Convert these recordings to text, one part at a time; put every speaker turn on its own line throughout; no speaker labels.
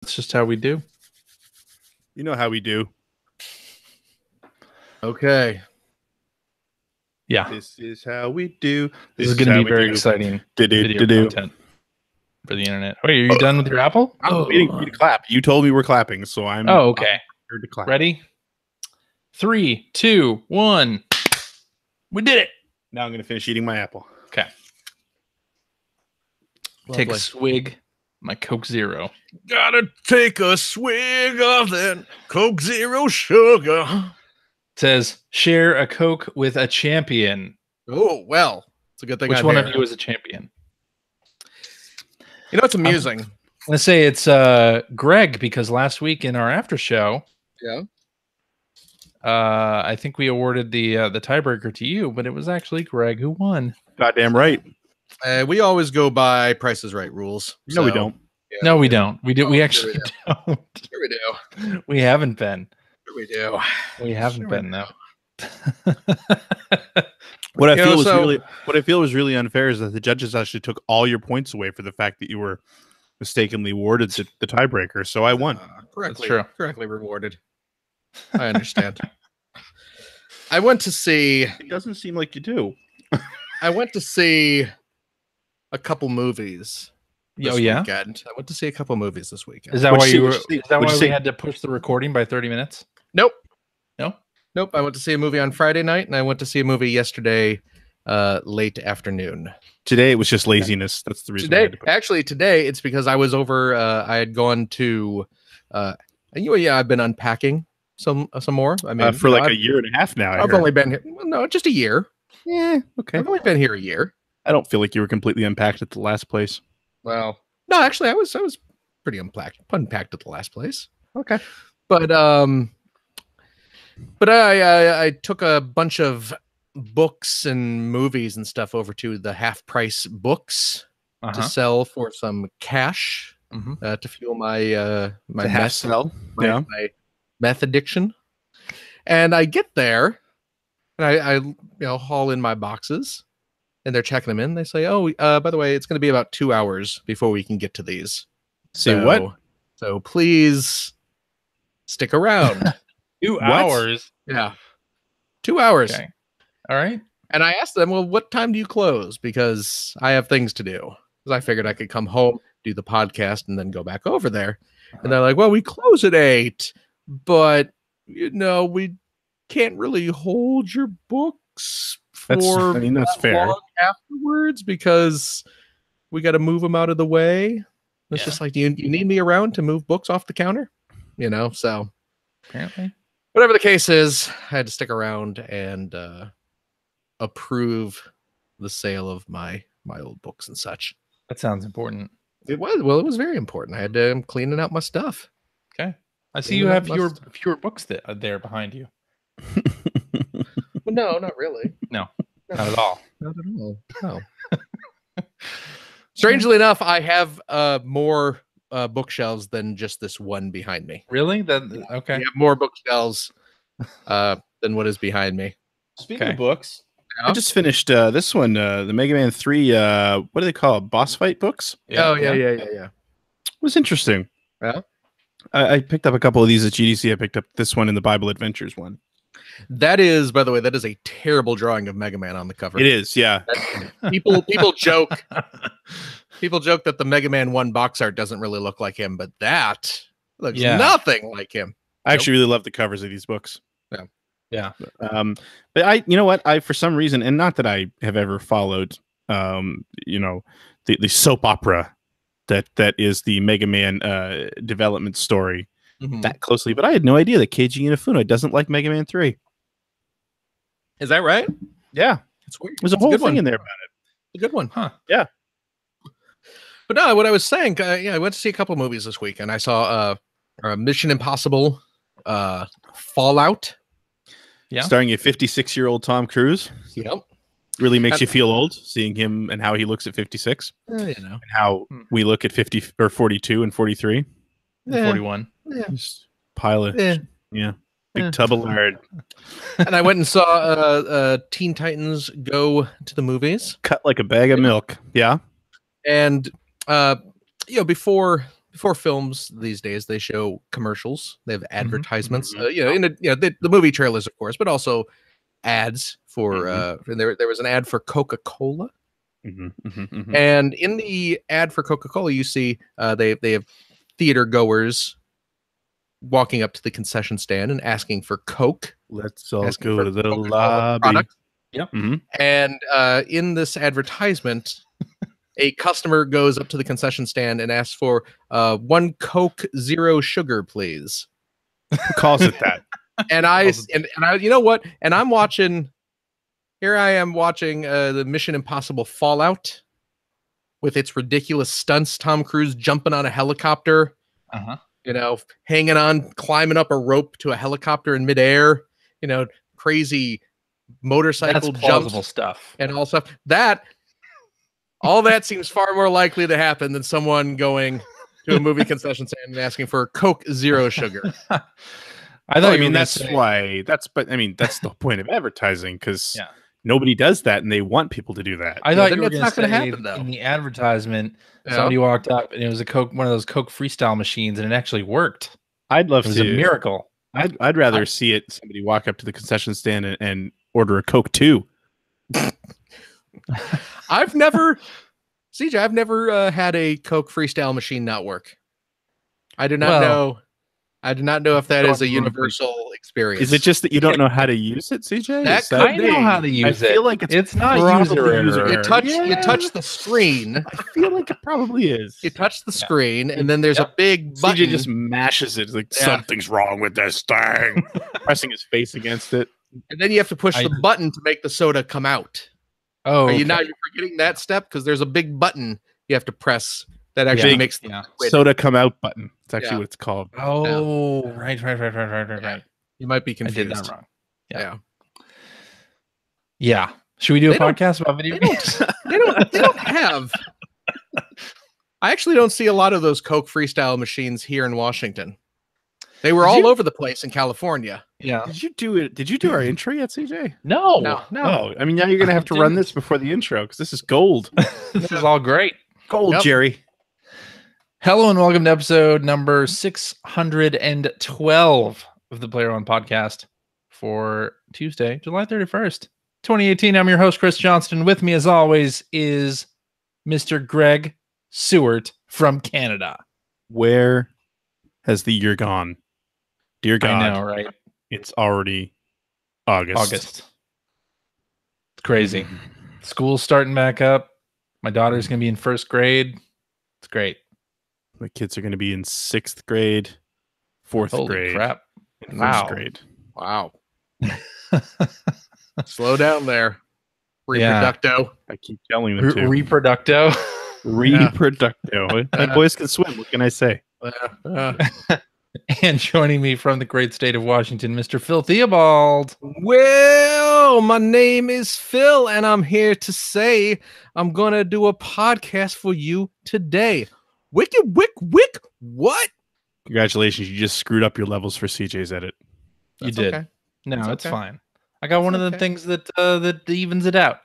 That's just how we do.
You know how we do.
Okay.
Yeah.
This is how we do.
This is going to be very exciting video content for the internet. Wait, are you done with your apple?
I'm waiting for you to clap. You told me we're clapping, so I'm.
Oh, okay.
I'm to clap.
Ready? 3, 2, 1. We did it.
Now I'm going to finish eating my apple.
Okay. Take a swig. My Coke Zero.
Gotta take a swig of that Coke Zero sugar.
It says, share a Coke with a champion.
Oh, well. It's a good thing.
Which one of you is a champion?
You know, it's amusing.
Let's say it's Greg, because last week in our after show, I think we awarded the tiebreaker to you, but it was actually Greg who won.
Goddamn right.
We always go by Price is Right rules.
No, we don't.
Yeah,
no, we don't. We do. We actually don't.
Here we do.
We haven't been.
Here we do.
We haven't been though.
What I feel was really unfair is that the judges actually took all your points away for the fact that you were mistakenly awarded the tiebreaker. So I won.
Correctly rewarded. I understand. I went to see.
It doesn't seem like you do.
I went to see a couple movies.
Oh yeah,
weekend. I went to see a couple movies this weekend.
Is that why we had to push the recording by 30 minutes?
Nope.
Nope.
I went to see a movie on Friday night, and I went to see a movie yesterday, late afternoon.
Today it was just laziness. That's the reason.
Today it's because I was over. I had gone to. I've been unpacking some more. I mean,
for like a year and a half now.
I've only been here. Well, no, just a year.
Yeah. Okay.
I've only been here a year.
I don't feel like you were completely unpacked at the last place.
Well, no, actually, I was pretty unpacked at the last place.
Okay,
but I took a bunch of books and movies and stuff over to the Half Price Books to sell for some cash to fuel my my meth addiction. And I get there, and I haul in my boxes. And they're checking them in. They say, "Oh, by the way, it's going to be about 2 hours before we can get to these."
Say what?
So please stick around.
2 hours?
Yeah, 2 hours.
Okay. All right.
And I asked them, "Well, what time do you close?" Because I have things to do. Because I figured I could come home, do the podcast, and then go back over there. And they're like, "Well, we close at 8, but we can't really hold your books."
That's fair.
Afterwards, because we got to move them out of the way. It's just like, do you need me around to move books off the counter? So
apparently,
whatever the case is, I had to stick around and approve the sale of my old books and such.
That sounds important.
It was very important. I had to cleaning out my stuff.
Okay, I see you have fewer books there behind you.
Well, no, not really.
No, not at all.
Not at all. No. Strangely enough, I have more bookshelves than just this one behind me.
Really? Okay.
I have more bookshelves than what is behind me.
Speaking of books, I just finished this one, the Mega Man 3. What do they call it? Boss fight books?
Yeah. Yeah.
It was interesting.
Yeah.
I picked up a couple of these at GDC. I picked up this one in the Bible Adventures one.
That is, by the way, that is a terrible drawing of Mega Man on the cover.
It is, yeah.
People joke. People joke that the Mega Man 1 box art doesn't really look like him, but that looks nothing like him.
I actually really love the covers of these books.
Yeah.
But you know what? I for some reason, and not that I have ever followed, the soap opera that is the Mega Man development story that closely, but I had no idea that Keiji Inafune doesn't like Mega Man 3.
Is that right?
Yeah,
it's weird.
There's a whole thing in there about it.
A good one, huh?
Yeah.
But no, what I was saying, I went to see a couple movies this week, and I saw Mission Impossible, Fallout.
Yeah,
starring a 56-year-old Tom Cruise.
Yep.
Really makes you feel old seeing him and how he looks at 56. And how we look at 50 or 42 and 43.
And 41.
Yeah.
Just pile of big tub of lard.
And I went and saw Teen Titans Go to the movies.
Cut like a bag of milk. Yeah.
And before before films these days, they show commercials. They have advertisements. The movie trailers, of course, but also ads for. There was an ad for Coca-Cola. And in the ad for Coca-Cola, you see they have theater goers walking up to the concession stand and asking for Coke.
Let's all go to the lobby.
Product. Yep. And in this advertisement, a customer goes up to the concession stand and asks for 1 Coke, 0 sugar, please.
Who calls it that?
And I, you know what? And I'm watching. Here I am watching the Mission Impossible Fallout with its ridiculous stunts. Tom Cruise jumping on a helicopter. Hanging on, climbing up a rope to a helicopter in midair, crazy motorcycle jumps
stuff
and all stuff. All that seems far more likely to happen than someone going to a movie concession stand and asking for Coke, 0 sugar.
That's the point of advertising, because nobody does that, and they want people to do that.
I thought you were going to say happen, though. In the advertisement, somebody walked up and it was one of those Coke freestyle machines, and it actually worked.
I'd love to.
It was a miracle.
I'd rather see somebody walk up to the concession stand and order a Coke 2.
I've never had a Coke freestyle machine not work. I do not know. I do not know if that is a universal experience.
Is it just that you don't know how to use it, CJ?
I know how to use it. I feel like it's not user error.
You touch the screen.
I feel like it probably is.
You touch the screen, and then there's a big button.
CJ just mashes it like something's wrong with this thing, pressing his face against it.
And then you have to push the button to make the soda come out.
Oh,
you're forgetting that step, because there's a big button you have to press that actually makes the
soda come out button. It's actually what it's called.
Oh, right.
You might be confused.
I did that wrong. Yeah. Should we do a podcast about video games?
They don't have. I actually don't see a lot of those Coke freestyle machines here in Washington. They were all over the place in California.
Yeah.
Did you do it? Did you do our intro yet, CJ?
No.
Oh, I mean, now you're gonna have to run this before the intro, because this is gold.
This is all great.
Gold, Jerry.
Hello and welcome to episode number 612 of the Player One Podcast for Tuesday, July 31st, 2018. I'm your host, Chris Johnston. With me, as always, is Mr. Greg Seward from Canada.
Where has the year gone? Dear God.
I know, right?
It's already August.
It's crazy. School's starting back up. My daughter's going to be in first grade. It's great.
My kids are going to be in 6th grade, 4th
Holy
grade.
Crap.
And first grade.
Wow. Slow down there. Reproducto.
I keep telling them to.
Reproducto.
Reproducto. My boys can swim. What can I say?
And joining me from the great state of Washington, Mr. Phil Theobald.
Well, my name is Phil, and I'm here to say I'm going to do a podcast for you today. Wicked, what?
Congratulations, you just screwed up your levels for CJ's edit.
You did. Okay. No, it's fine. I got one of the things that evens it out.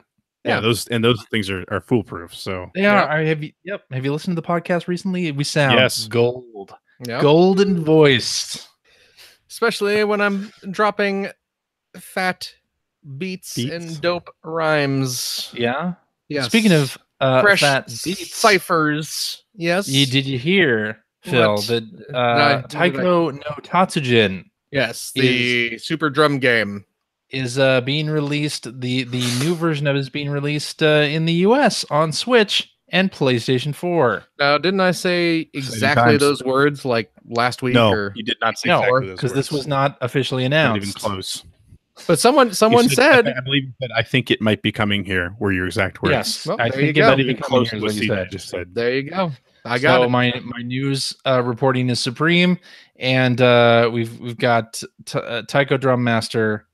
Yeah, those things are foolproof. So
they are. Have you listened to the podcast recently? We sound gold.
Yep.
Golden voiced.
Especially when I'm dropping fat beats and dope rhymes.
Yeah?
Yes.
Speaking of
fresh
fat beats.
Ciphers. Yes.
Did you hear, Phil, that Taiko no Tatsujin?
Yes, the Super Drum game.
Is being released, the new version of it is being released in the US on Switch and PlayStation 4.
Now, didn't I say exactly those words like last week?
No, you did not say exactly those words.
Because this was not officially announced.
Not even close.
But someone said,
I believe that I think it might be coming here. Were your exact words?
Yes, well, I think it might be coming here. What you
just said.
There you go. I got it.
My news reporting is supreme, and we've got Taiko Drum Master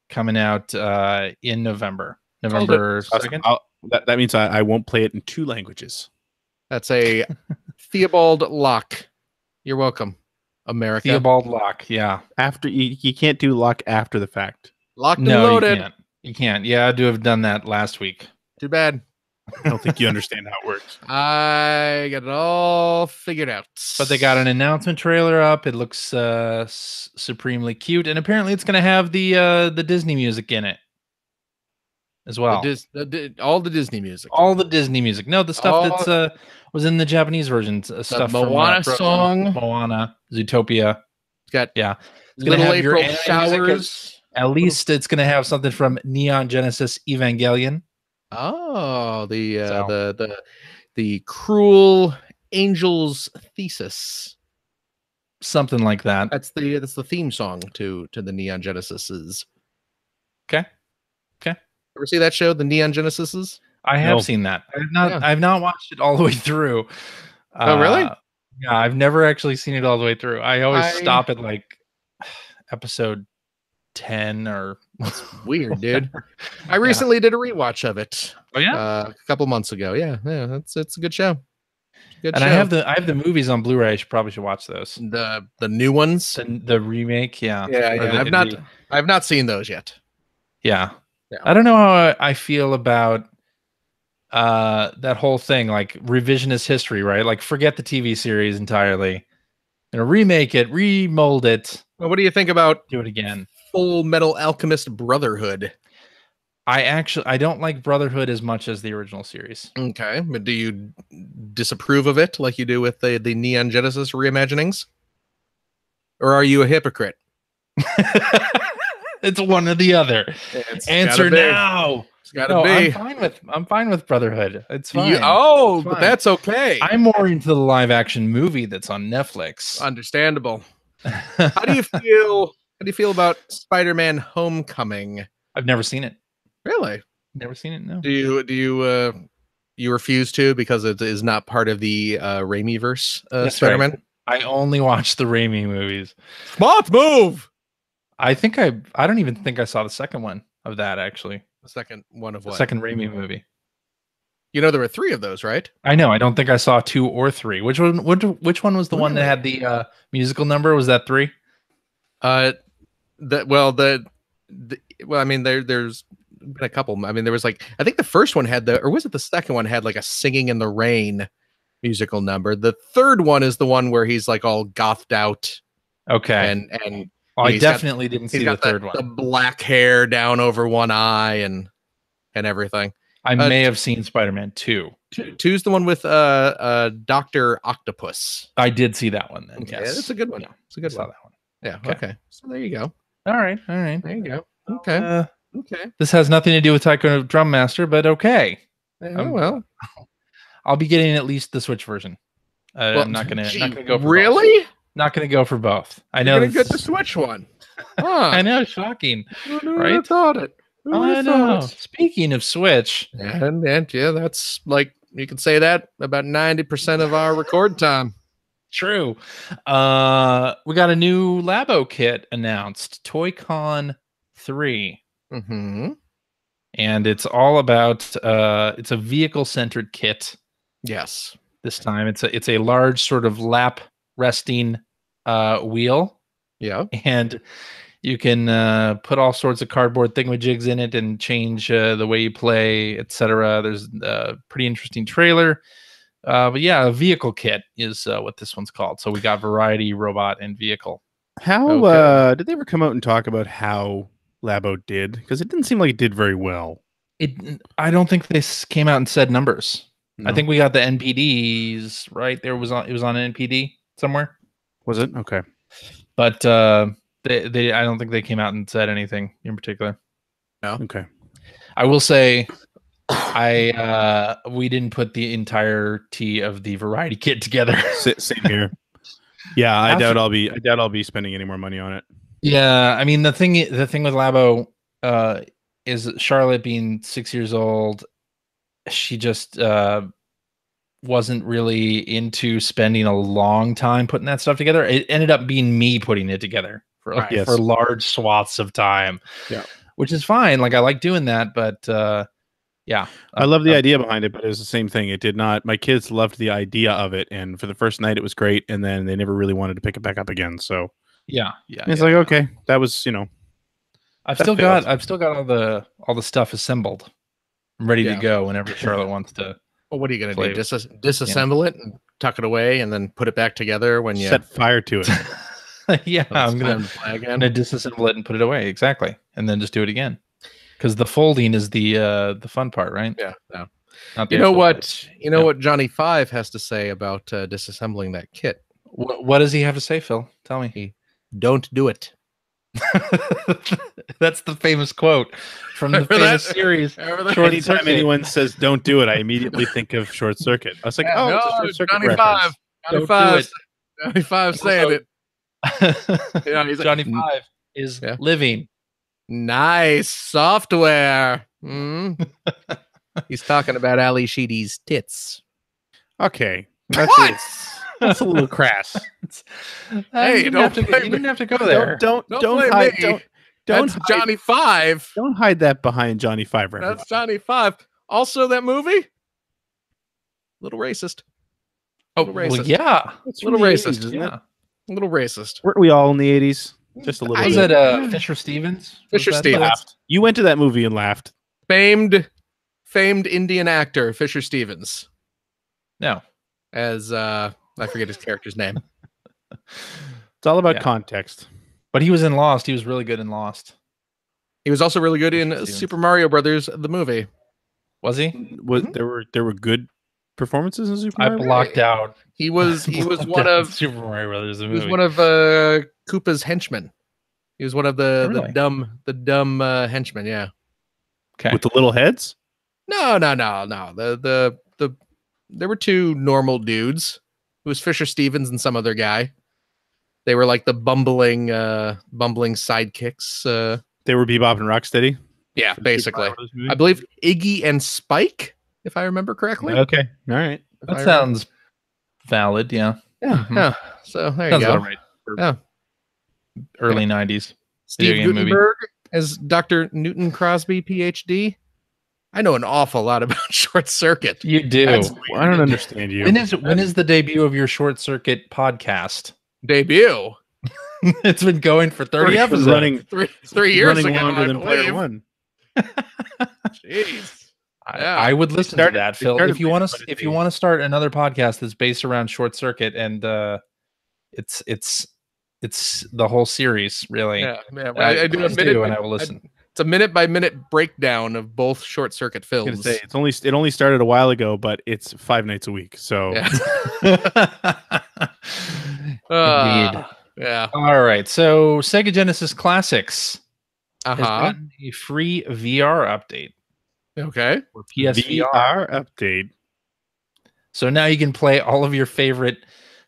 coming out in November 2nd.
That means I won't play it in 2 languages.
That's a Theobald lock. You're welcome, America.
Theobald lock, yeah.
After you can't do lock after the fact.
Locked and loaded.
You can't. Yeah, I do have done that last week.
Too bad.
I don't think you understand how it works.
I got it all figured out.
But they got an announcement trailer up. It looks supremely cute, and apparently it's going to have the Disney music in it as well.
All the Disney music.
All the Disney music. No, the stuff that's was in the Japanese version. Stuff
Moana
from
song.
Moana, Zootopia.
It's got
It's
Little April Showers.
At least it's going to have something from Neon Genesis Evangelion.
Oh, the Cruel Angel's Thesis.
Something like that.
That's the theme song to the Neon Genesises.
Okay.
Ever see that show, the Neon Genesises?
I have seen that. I've not watched it all the way through.
Oh, really?
Yeah, I've never actually seen it all the way through. I always stop at like episode 10 or
That's weird, dude. I recently did a rewatch of it.
Oh yeah,
a couple months ago. Yeah, it's a good show.
I have the movies on Blu-ray. I probably should watch those.
The new ones,
the remake. Yeah.
I've not seen those yet.
Yeah. I don't know how I feel about that whole thing, like revisionist history, right? Like forget the TV series entirely. Remake it, remold it.
Well, what do you think about
do it again?
Full Metal Alchemist Brotherhood.
I don't like Brotherhood as much as the original series.
Okay, but do you disapprove of it like you do with the Neon Genesis reimaginings? Or are you a hypocrite?
It's one or the other. Answer now.
It's gotta be.
I'm fine with Brotherhood. It's fine.
But that's okay.
I'm more into the live action movie that's on Netflix.
Understandable. How do you feel about Spider-Man Homecoming?
I've never seen it.
Really?
Never seen it, no.
Do you refuse to because it is not part of the Raimi-verse Spider-Man?
Right. I only watch the Raimi movies.
Smart move!
I don't even think I saw the second one of that, actually.
The second one of what?
The second Raimi movie.
You know there were 3 of those, right?
I know. I don't think I saw 2 or 3. Which one was the one that had the musical number? Was that 3?
I mean, there's been a couple. I mean, there was I think the first one had or was it the second one had like a Singing in the Rain musical number. The third one is the one where he's like all gothed out.
Okay.
And
I definitely didn't see the third one.
The black hair down over one eye and everything.
I may have seen Spider-Man 2.
2's the one with Dr. Octopus.
I did see that one then.
Okay,
yes.
it's a good one.
Yeah,
it's a good one.
That one.
Yeah. Okay. So there you go.
All right.
There you go. Okay. Okay.
This has nothing to do with Taiko Drum Master, but okay.
Well,
I'll be getting at least the Switch version. I'm not gonna go for
really.
Both. Not gonna go for both. I know.
You're gonna get the Switch one. Huh.
I know. Shocking.
Right? I thought it.
I know. Speaking of Switch,
and yeah, that's like you can say that about 90% of our record time.
True. We got a new Labo kit announced, Toy-Con 3.
Mm-hmm.
And it's all about it's a vehicle-centered kit.
Yes.
This time it's a large sort of lap resting wheel.
Yeah.
And you can put all sorts of cardboard thingamajigs in it and change the way you play, etc. There's a pretty interesting trailer. But yeah, a vehicle kit is what this one's called. So we got variety, robot, and vehicle.
How did they ever come out and talk about how Labo did? Because it didn't seem like it did very well.
I don't think they came out and said numbers.
No.
I think we got the NPDs right. It was on NPD somewhere.
Was it? Okay.
But they I don't think they came out and said anything in particular.
No.
Okay.
I will say we didn't put the entirety of the variety kit together.
Same here. Yeah, I doubt I'll be spending any more money on it.
Yeah, I mean the thing with Labo is Charlotte being 6 years old, she just wasn't really into spending a long time putting that stuff together. It ended up being me putting it together for large swaths of time.
Yeah,
which is fine. Like I like doing that, but yeah,
I love the idea behind it, but it was the same thing. It did not. My kids loved the idea of it, and for the first night, it was great, and then they never really wanted to pick it back up again. So
yeah,
it's like okay, that was
I've still got all the stuff assembled. I'm ready to go whenever Charlotte wants to.
Well, what are you going to do? Disassemble it and tuck it away and then put it back together when you
set fire to it.
I'm going to disassemble it and put it away. Exactly. And then just do it again. Because the folding is the fun part, right?
Yeah. You know what Johnny Five has to say about disassembling that kit?
What does he have to say, Phil? Tell me.
Don't do it.
That's the famous quote from the famous series.
Anytime anyone says "don't do it," I immediately think of Short Circuit. I was like, "Oh, no, it's a Short Circuit reference."
Johnny Five saying it.
He's Johnny Five is living.
Nice software. He's talking about Ali Sheedy's tits.
Okay,
that's
a little crass.
Hey, you didn't have to go there.
Don't hide.
That's Johnny Five.
Don't hide that behind Johnny Five.
That's Johnny Five. Also, that movie, little racist.
Well, yeah,
little racist, isn't it? A little racist.
Weren't we all in the 80s? Just a little.
Was it Fisher Stevens?
Fisher Stevens.
You went to that movie and laughed.
Famed Indian actor Fisher Stevens.
No,
as I forget his character's name.
It's all about context.
But he was in Lost. He was really good in Lost.
He was also really good in Super Mario Brothers, the movie.
Was he?
There were good performances in Super Mario?
I blocked out.
He was one of
Super Mario Brothers. The movie.
He was one of Koopa's henchmen. He was one of the dumb henchmen. Yeah.
Okay.
With the little heads?
No. There were two normal dudes. It was Fisher Stevens and some other guy. They were like the bumbling sidekicks.
They were Bebop and Rocksteady?
Yeah, basically. I believe Iggy and Spike, if I remember correctly.
Okay. All right.
That sounds valid, yeah.
Yeah. Mm-hmm. Yeah. So there you go.
Right. Early 90s.
Steve Guttenberg as Dr. Newton Crosby, PhD. I know an awful lot about Short Circuit.
You do.
I don't understand you.
When is the debut of your Short Circuit podcast?
Debut?
It's been going for 30 episodes.
Running,
three years
running
ago,
longer than Player One.
Jeez.
I would listen to that, Phil. If you want to start another podcast that's based around Short Circuit, and it's the whole series, really.
Yeah. I do a minute,
and I will listen.
It's a minute-by-minute breakdown of both Short Circuit films.
I was gonna say, it only started a while ago, but it's 5 nights a week. So,
indeed.
Yeah.
All right. So, Sega Genesis Classics has
Uh-huh.
gotten a free VR update.
Okay.
Or PSVR
VR update.
So now you can play all of your favorite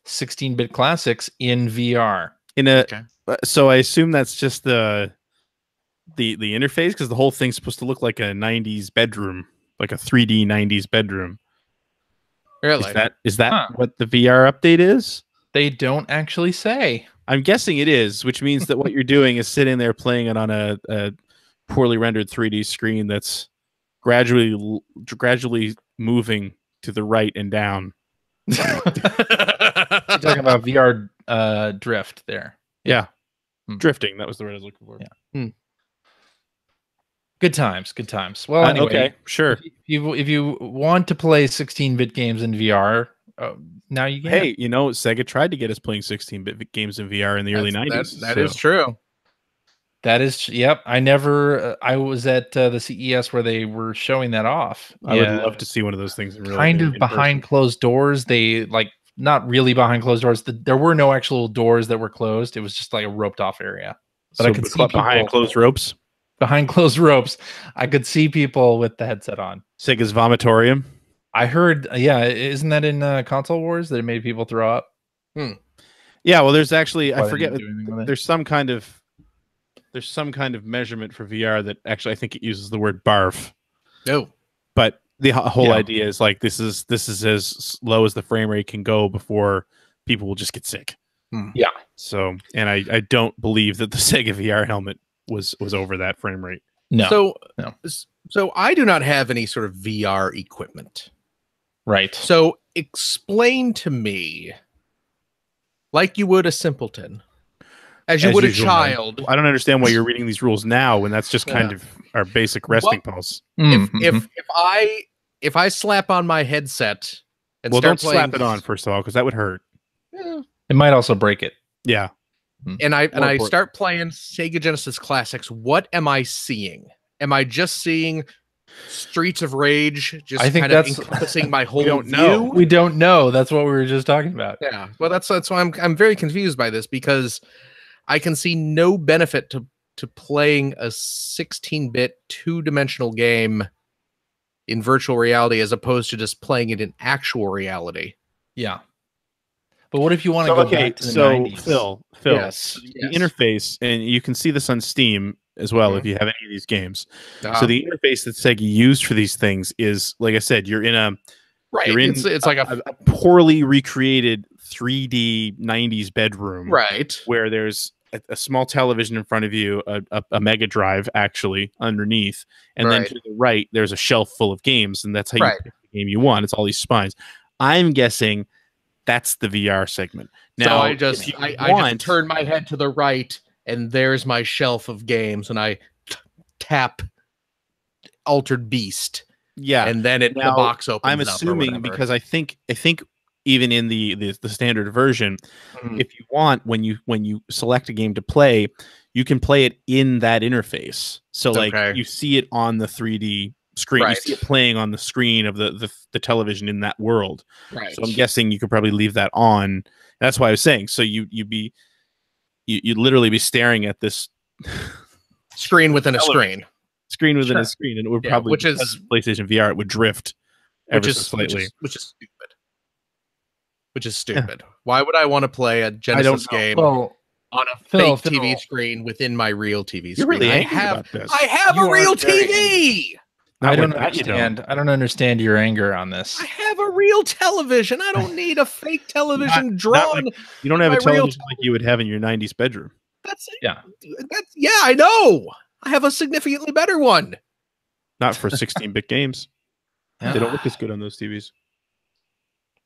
16-bit classics in VR.
So I assume that's just the interface, because the whole thing's supposed to look like a 90s bedroom, like a 3D 90s bedroom.
Really?
Is that what the VR update is?
They don't actually say.
I'm guessing it is, which means that what you're doing is sitting there playing it on a poorly rendered 3D screen that's gradually moving to the right and down.
You're talking about VR drift there.
Yeah. Drifting. That was the word I was looking for.
Yeah. Good times. Well, anyway,
okay, sure.
If you want to play 16-bit games in VR, now you can.
Hey, Sega tried to get us playing 16-bit games in VR in the early 90s.
That is true.
That is, yep. I was at the CES where they were showing that off.
I would love to see one of those things in real life.
Kind of behind closed doors. They not really behind closed doors. There were no actual doors that were closed. It was just like a roped off area. But I could see
behind closed ropes.
Behind closed ropes, I could see people with the headset on.
Sega's Vomitorium.
I heard, isn't that in Console Wars that it made people throw up?
Yeah, well, there's actually, I forget, there's some kind of measurement for VR that actually I think it uses the word barf.
No,
but the whole idea is like this is as low as the frame rate can go before people will just get sick.
Yeah.
So, and I don't believe that the Sega VR helmet was over that frame rate.
No.
So I do not have any sort of VR equipment.
Right.
So explain to me, like you would a simpleton, As you would a
usual,
child.
I don't understand why you're reading these rules now when that's just kind of our basic resting pulse.
If I slap on my headset and start
don't
playing,
slap it on first of all, because that would hurt.
It might also break it.
Yeah.
And I start playing Sega Genesis Classics. What am I seeing? Am I just seeing Streets of Rage? Just
I think
kind of
that's
encompassing my whole
don't
view.
know.
We don't know. That's what we were just talking about.
Yeah. Well, that's why I'm very confused by this, because I can see no benefit to playing a 16-bit two-dimensional game in virtual reality as opposed to just playing it in actual reality.
Yeah. But what if you want to go back to the 90s?
Phil,
Yes.
The interface, and you can see this on Steam as well if you have any of these games. So the interface that Sega used for these things is, like I said, you're in a
it's like a
poorly recreated 3D 90s bedroom,
right,
where there's a small television in front of you, a Mega Drive actually underneath, and then to the right there's a shelf full of games, and that's how you pick the game you want. It's all these spines. I'm guessing that's the VR segment. Now,
so I just turn my head to the right, and there's my shelf of games, and I tap Altered Beast.
Yeah,
and then the box opens.
I'm assuming because I think even in the standard version, if you want, when you select a game to play, you can play it in that interface. So you see it on the 3D screen, you see it playing on the screen of the television in that world. Right. So I'm guessing you could probably leave that on. That's why I was saying. So you'd literally be staring at this
screen within a screen.
Screen within a screen, and it would probably, which is PlayStation VR, it would drift ever so slightly,
which is stupid. Why would I want to play a Genesis game on a fake TV screen within my real TV screen?
You're really angry about this.
I have a real TV.
I don't understand. I don't understand your anger on this.
I have a real television. I don't need a fake television drawn.
You don't have a television like you would have in your 90s bedroom.
I know. I have a significantly better one.
Not for 16-bit games. They don't look as good on those TVs.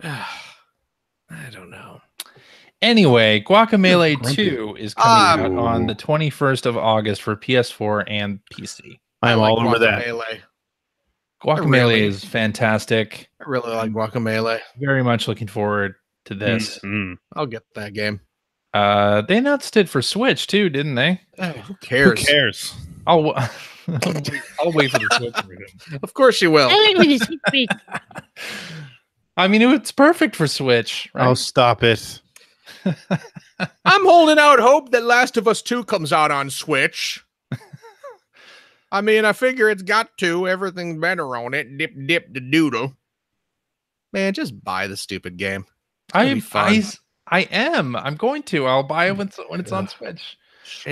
I don't know.
Anyway, Guacamelee 2 is coming out on the 21st of August for PS4 and PC.
I'm all over that.
Guacamelee is fantastic.
I really like Guacamelee.
Very much looking forward to this.
I'll get that game.
They announced it for Switch too, didn't they?
Who cares?
Who cares?
I'll wait for the Switch version.
Of course you will.
I mean, it's perfect for Switch. Right?
Oh, stop it.
I'm holding out hope that Last of Us 2 comes out on Switch. I mean, I figure it's got to. Everything's better on it. Dip the doodle. Man, just buy the stupid game.
I am. I'm going to. I'll buy it when it's on Switch,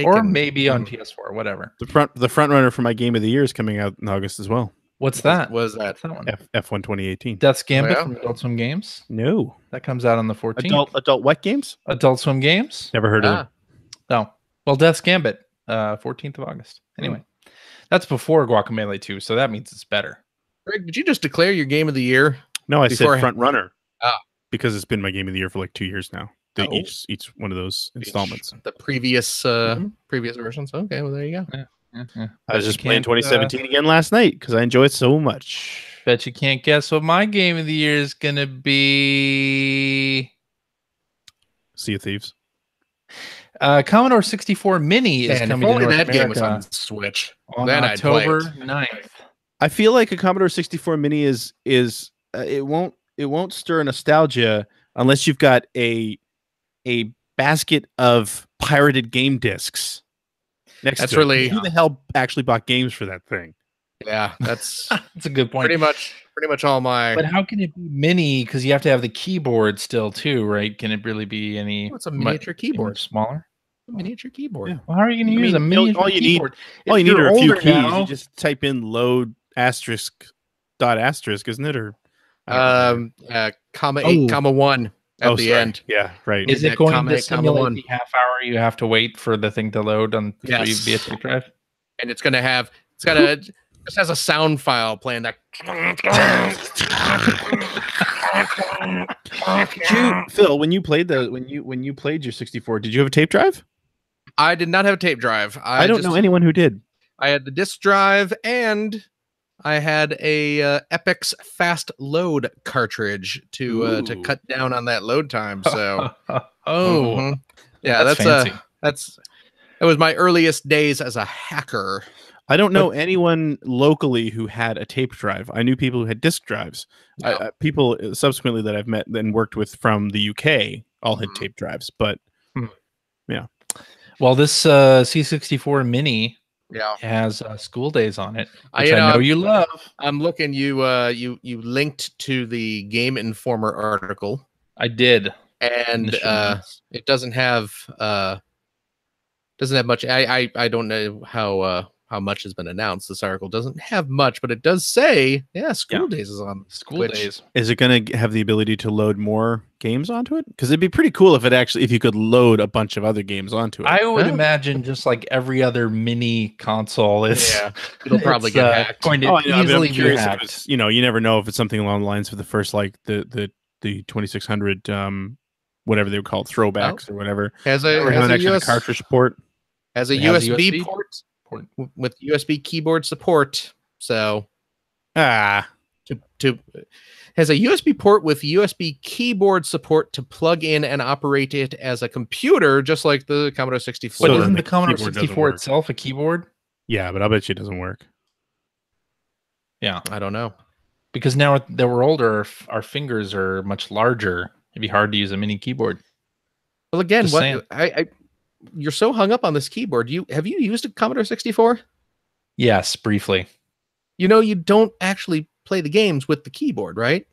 or maybe on PS4. Whatever.
The front runner for my game of the year is coming out in August as well.
What's that?
What's that?
One?
F1 2018.
Death's Gambit from Adult Swim Games.
No,
that comes out on the 14th.
Adult what games?
Adult Swim Games.
Never heard of it.
No. Well, Death's Gambit, 14th of August. Anyway, that's before Guacamelee 2, so that means it's better.
Greg, did you just declare your game of the year?
No, I said front runner. Because it's been my game of the year for like 2 years now. Each one of those installments.
The previous previous versions. Okay, well there you go.
Yeah. I was just playing 2017 again last night because I enjoy it so much.
Bet you can't guess what my game of the year is gonna be.
Sea of Thieves.
Commodore 64 Mini is coming to North America.
Game was on Switch.
On October 9th.
I feel like a Commodore 64 Mini is it won't stir nostalgia unless you've got a basket of pirated game discs.
That's really
who the hell actually bought games for that thing?
Yeah, that's
that's a good point.
Pretty much all my.
But how can it be mini? Because you have to have the keyboard still too, right? Can it really be any?
What's a miniature keyboard?
Smaller.
A miniature keyboard.
Yeah. Well, how are you going to use a miniature keyboard?
All you need are a few keys. You just type in load asterisk dot asterisk, isn't it? Or
comma 8 comma 1 at the end.
Yeah, right.
Is it going to simulate the half hour you have to wait for the thing to load on the USB drive?
And it's got a just has a sound file playing that.
Phil, when you played your 64, did you have a tape drive?
I did not have a tape drive.
I don't know anyone who did.
I had the disc drive, and I had a Epic's fast load cartridge to cut down on that load time. So, yeah, that's fancy. That was my earliest days as a hacker.
I don't know anyone locally who had a tape drive. I knew people who had disc drives.
No.
People subsequently that I've met and worked with from the UK all had tape drives, but yeah.
Well, this C64 Mini
Yeah,
has School Days on it, which I know you love.
I'm looking. You linked to the Game Informer article.
I did,
and it doesn't have much. I don't know how much has been announced. This article doesn't have much, but it does say, School Days is on
School Days.
Is it going to have the ability to load more games onto it? Because it'd be pretty cool if you could load a bunch of other games onto it.
I would imagine just like every other mini console,
it'll probably get hacked.
Going to easily be hacked.
You never know if it's something along the lines of the first, like the 2600, whatever they would call it, throwbacks or whatever.
Has a
cartridge port.
Has a USB port with USB keyboard support. So has a USB port with USB keyboard support to plug in and operate it as a computer, just like the Commodore 64.
But isn't the Commodore 64 itself a keyboard?
Yeah, but I bet you it doesn't work.
Yeah,
I don't know.
Because now that we're older, our fingers are much larger. It'd be hard to use a mini keyboard.
Well, again, you're so hung up on this keyboard. Have you used a Commodore 64?
Yes, briefly.
You don't actually play the games with the keyboard, right?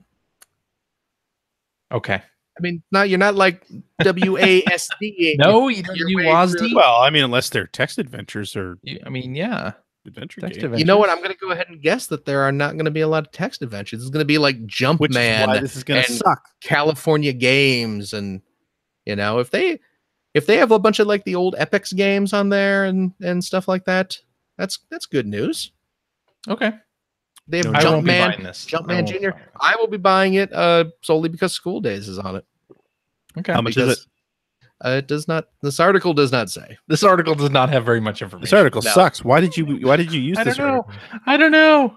Okay.
I mean, you're not like WASD.
No, you don't do WASD.
Well, I mean, unless they're text adventures or.
I mean, yeah.
Adventure
text
games.
adventures.
You know what? I'm going to go ahead and guess that there are not going to be a lot of text adventures. It's going to be like Jumpman.
Is why this is going to suck.
California Games, and if they have a bunch of like the old Epix games on there and stuff like that, that's good news.
Okay.
They have Jumpman Jr. I will be buying it solely because School Days is on it.
Okay.
How much is it?
It does not. This article does not say.
This article does not have very much information.
This article sucks. Why did you use this?
I don't know.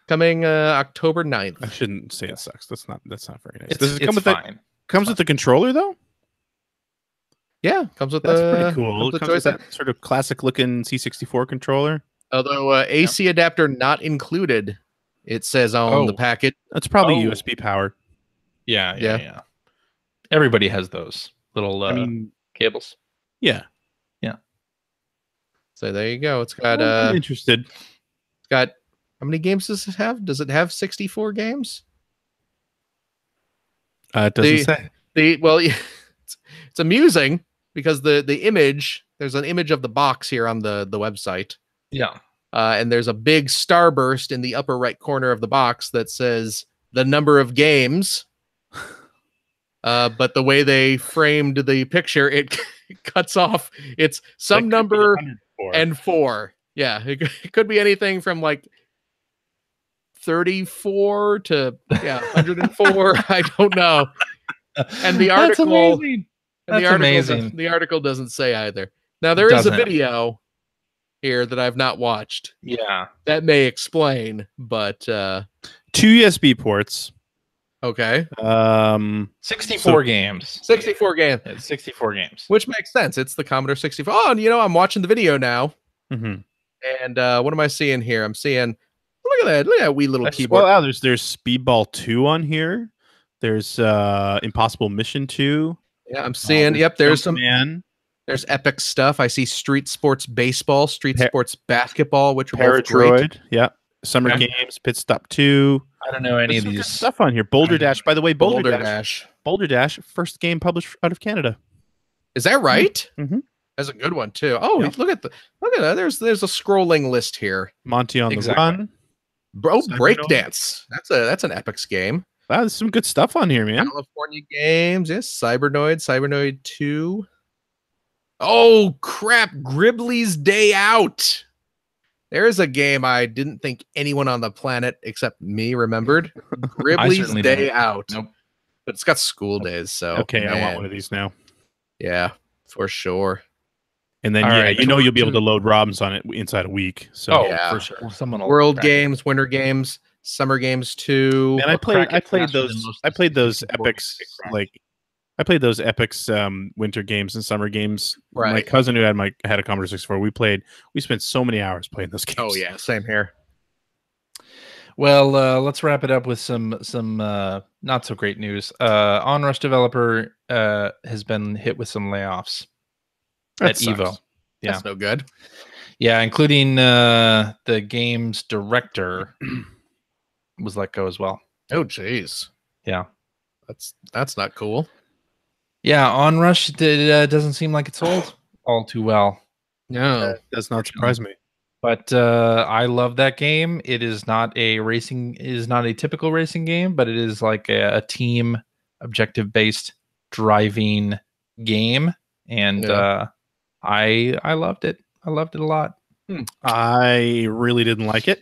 Coming October 9th.
I shouldn't say it sucks. That's not very nice.
Does it come with
fine. Comes with the controller though?
Yeah, comes with
that's pretty cool. It comes with that sort of classic looking C64 controller.
Although AC adapter not included, it says on the packet.
That's probably USB powered.
Yeah. Everybody has those little cables.
Yeah.
So there you go. It's got
I'm interested.
It's got, how many games does it have? Does it have 64 games?
It doesn't say.
It's amusing because the image, there's an image of the box here on the website.
Yeah.
And there's a big starburst in the upper right corner of the box that says the number of games. But the way they framed the picture, it cuts off. It's some number and 4. Yeah, it could be anything from like 34 to 104. I don't know. And the article, the article doesn't say either. Now there is a video here that I've not watched.
Yeah,
that may explain. But
2 USB ports.
Okay.
64 games.
64 games.
Yeah, 64 games.
Which makes sense. It's the Commodore 64. Oh, and I'm watching the video now.
Mm-hmm.
And what am I seeing here? I'm seeing, look at that wee little keyboard.
Well, there's Speedball 2 on here. There's Impossible Mission 2.
Yeah, I'm seeing. There's some.
Man.
There's epic stuff. I see Street Sports Baseball, Street Sports Basketball, which are both
Paradroid.
great.
Yeah. Summer Games, Pit Stop 2.
I don't know any of these
stuff on here. Boulder Dash, by the way. Boulder
Dash,
first game published out of Canada.
Is that right?
Mm-hmm.
That's a good one too. Oh, look at that. There's a scrolling list here.
Monty on the Run.
Breakdance. That's an Epix game.
Wow, there's some good stuff on here, man.
California Games. Yes, Cybernoid 2. Oh crap! Gribbly's Day Out. There's a game I didn't think anyone on the planet except me remembered. Gribbly's Day Out.
Nope.
But it's got School Days, so
okay, I want one of these now.
Yeah. For sure.
And then, you'll be able to load ROMs on it inside a week. So
for sure. Someone will
World games, winter games, summer games too.
And I played those epics I played those epics winter games and summer games.
Right.
My cousin who had a Commodore 64, we spent so many hours playing those games.
Oh yeah, same here.
Well, let's wrap it up with some not so great news. Onrush developer has been hit with some layoffs at Evo. Yeah,
that's no good.
Yeah, including the game's director was let go as well.
Oh, jeez.
Yeah,
that's not cool.
Yeah, Onrush doesn't seem like it's sold all too well.
No,
that does not surprise me.
But I love that game. It is not a typical racing game, but it is like a team objective based driving game, and I loved it. I loved it a lot.
I really didn't like it,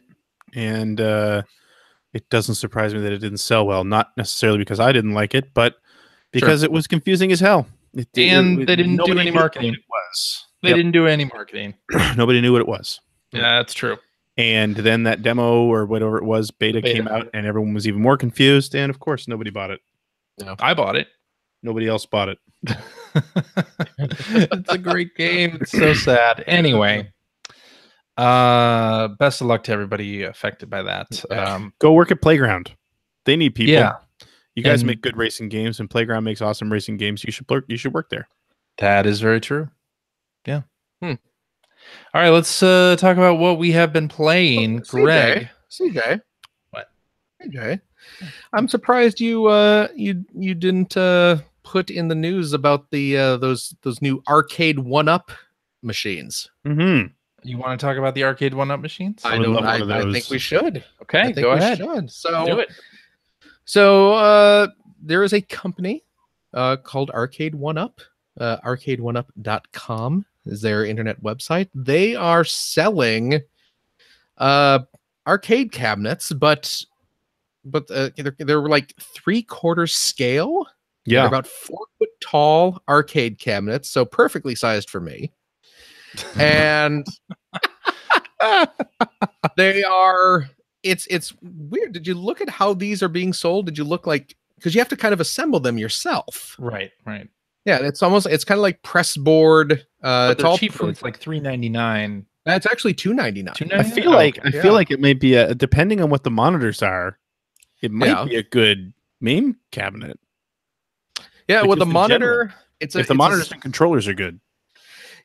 and it doesn't surprise me that it didn't sell well. Not necessarily because I didn't like it, but because it was confusing as hell.
They didn't do any marketing. They didn't do any marketing.
Nobody knew what it was.
Yeah, that's true.
And then that demo or whatever it was, beta came out, and everyone was even more confused. And of course, nobody bought it.
No, I bought it.
Nobody else bought it.
It's a great game. It's so sad. Anyway, best of luck to everybody affected by that.
Go work at Playground. They need people.
Yeah.
You guys make good racing games, and Playground makes awesome racing games. You should work there.
That is very true. Yeah. All right, let's talk about what we have been playing. Greg.
CJ.
What?
CJ. I'm surprised you didn't put in the news about the those new arcade 1-up machines.
Mm-hmm.
You want to talk about the arcade 1-up machines?
I think we should.
Okay, go ahead.
So
do it.
So there is a company called Arcade 1-up. Arcade1up.com is their internet website. They are selling arcade cabinets, but they're like 3/4 scale.
Yeah,
they're about 4 foot tall arcade cabinets, so perfectly sized for me. And they are. It's weird. Did you look at how these are being sold? Did you look like, because you have to kind of assemble them yourself?
Right.
Yeah, it's kind of like press board.
But it's all cheaper. It's like $3.99.
That's actually $2.99.
I feel like it may be depending on what the monitors are, it might be a good main cabinet.
Yeah, well, the monitor.
If the monitors and controllers are good.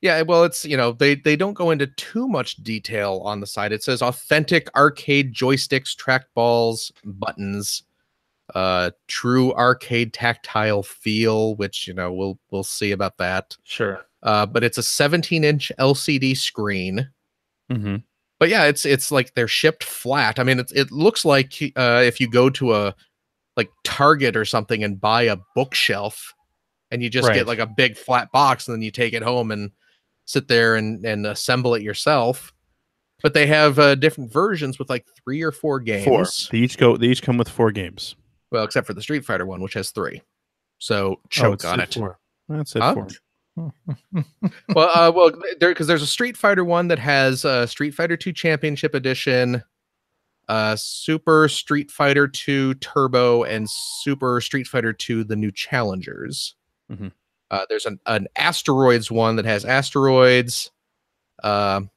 Yeah, well, it's they don't go into too much detail on the side. It says authentic arcade joysticks, trackballs, buttons. True arcade tactile feel, which we'll see about that.
Sure.
But it's a 17-inch LCD screen.
Mm-hmm.
But yeah, it's like they're shipped flat. I mean, it looks like if you go to a like Target or something and buy a bookshelf, and you just get like a big flat box, and then you take it home and sit there and assemble it yourself. But they have different versions with like 3 or 4 games.
4. They each come with 4 games.
Well, except for the Street Fighter one, which has 3. So choke on it.
4. That's it. 4.
Well, because there's a Street Fighter one that has Street Fighter 2 Championship Edition, Super Street Fighter 2 Turbo, and Super Street Fighter 2 The New Challengers.
Mm-hmm.
There's an Asteroids one that has Asteroids. What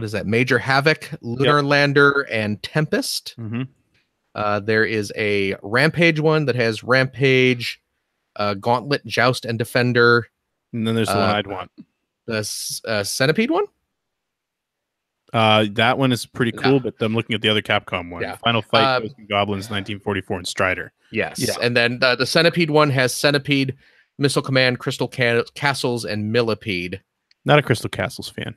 is that? Major Havoc, Lunar Lander, and Tempest.
Mm-hmm.
There is a Rampage one that has Rampage, Gauntlet, Joust, and Defender.
And then there's the one I'd want.
The Centipede one?
That one is pretty cool, but I'm looking at the other Capcom one.
Yeah.
Final Fight, Ghosts and Goblins, 1944, and Strider.
Yes. Yeah. And then the Centipede one has Centipede, Missile Command, Crystal Castles, and Millipede.
Not a Crystal Castles fan.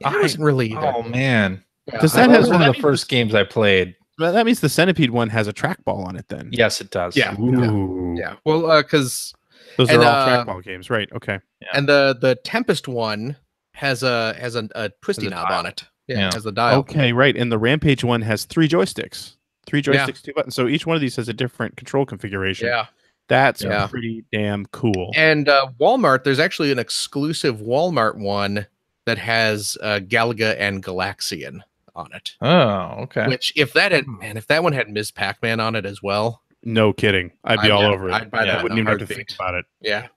I wasn't really either.
Oh, man.
Yeah.
That was one of the first games I played.
Well, that means the Centipede one has a trackball on it then.
Yes, it does.
Yeah.
Ooh.
Yeah. Well, because
those are all trackball games, right? Okay.
Yeah.
And the Tempest one has a twisty knob on it. Yeah, has the dial.
Okay, right. And the Rampage one has 3 joysticks. 3 joysticks, 2 buttons. So each one of these has a different control configuration.
Yeah.
That's pretty damn cool.
And Walmart, there's actually an exclusive Walmart one that has Galaga and Galaxian on it.
Oh, okay.
Which, if that one had Ms. Pac-Man on it as well,
no kidding, I'd be all over it.
I'd buy that.
I wouldn't even have to think about it.
Yeah,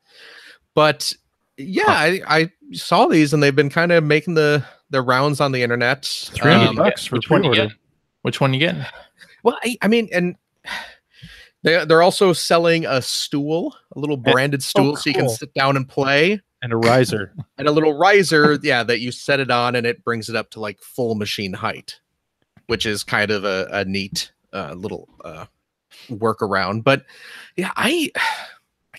but I saw these and they've been kind of making the rounds on the internet.
$300 for pre-order.
Which one you getting?
Well, I mean, and they're also selling a stool, a little branded stool, so you can sit down and play,
and a riser,
and a little riser, that you set it on and it brings it up to like full machine height, which is kind of a neat little workaround. But yeah, I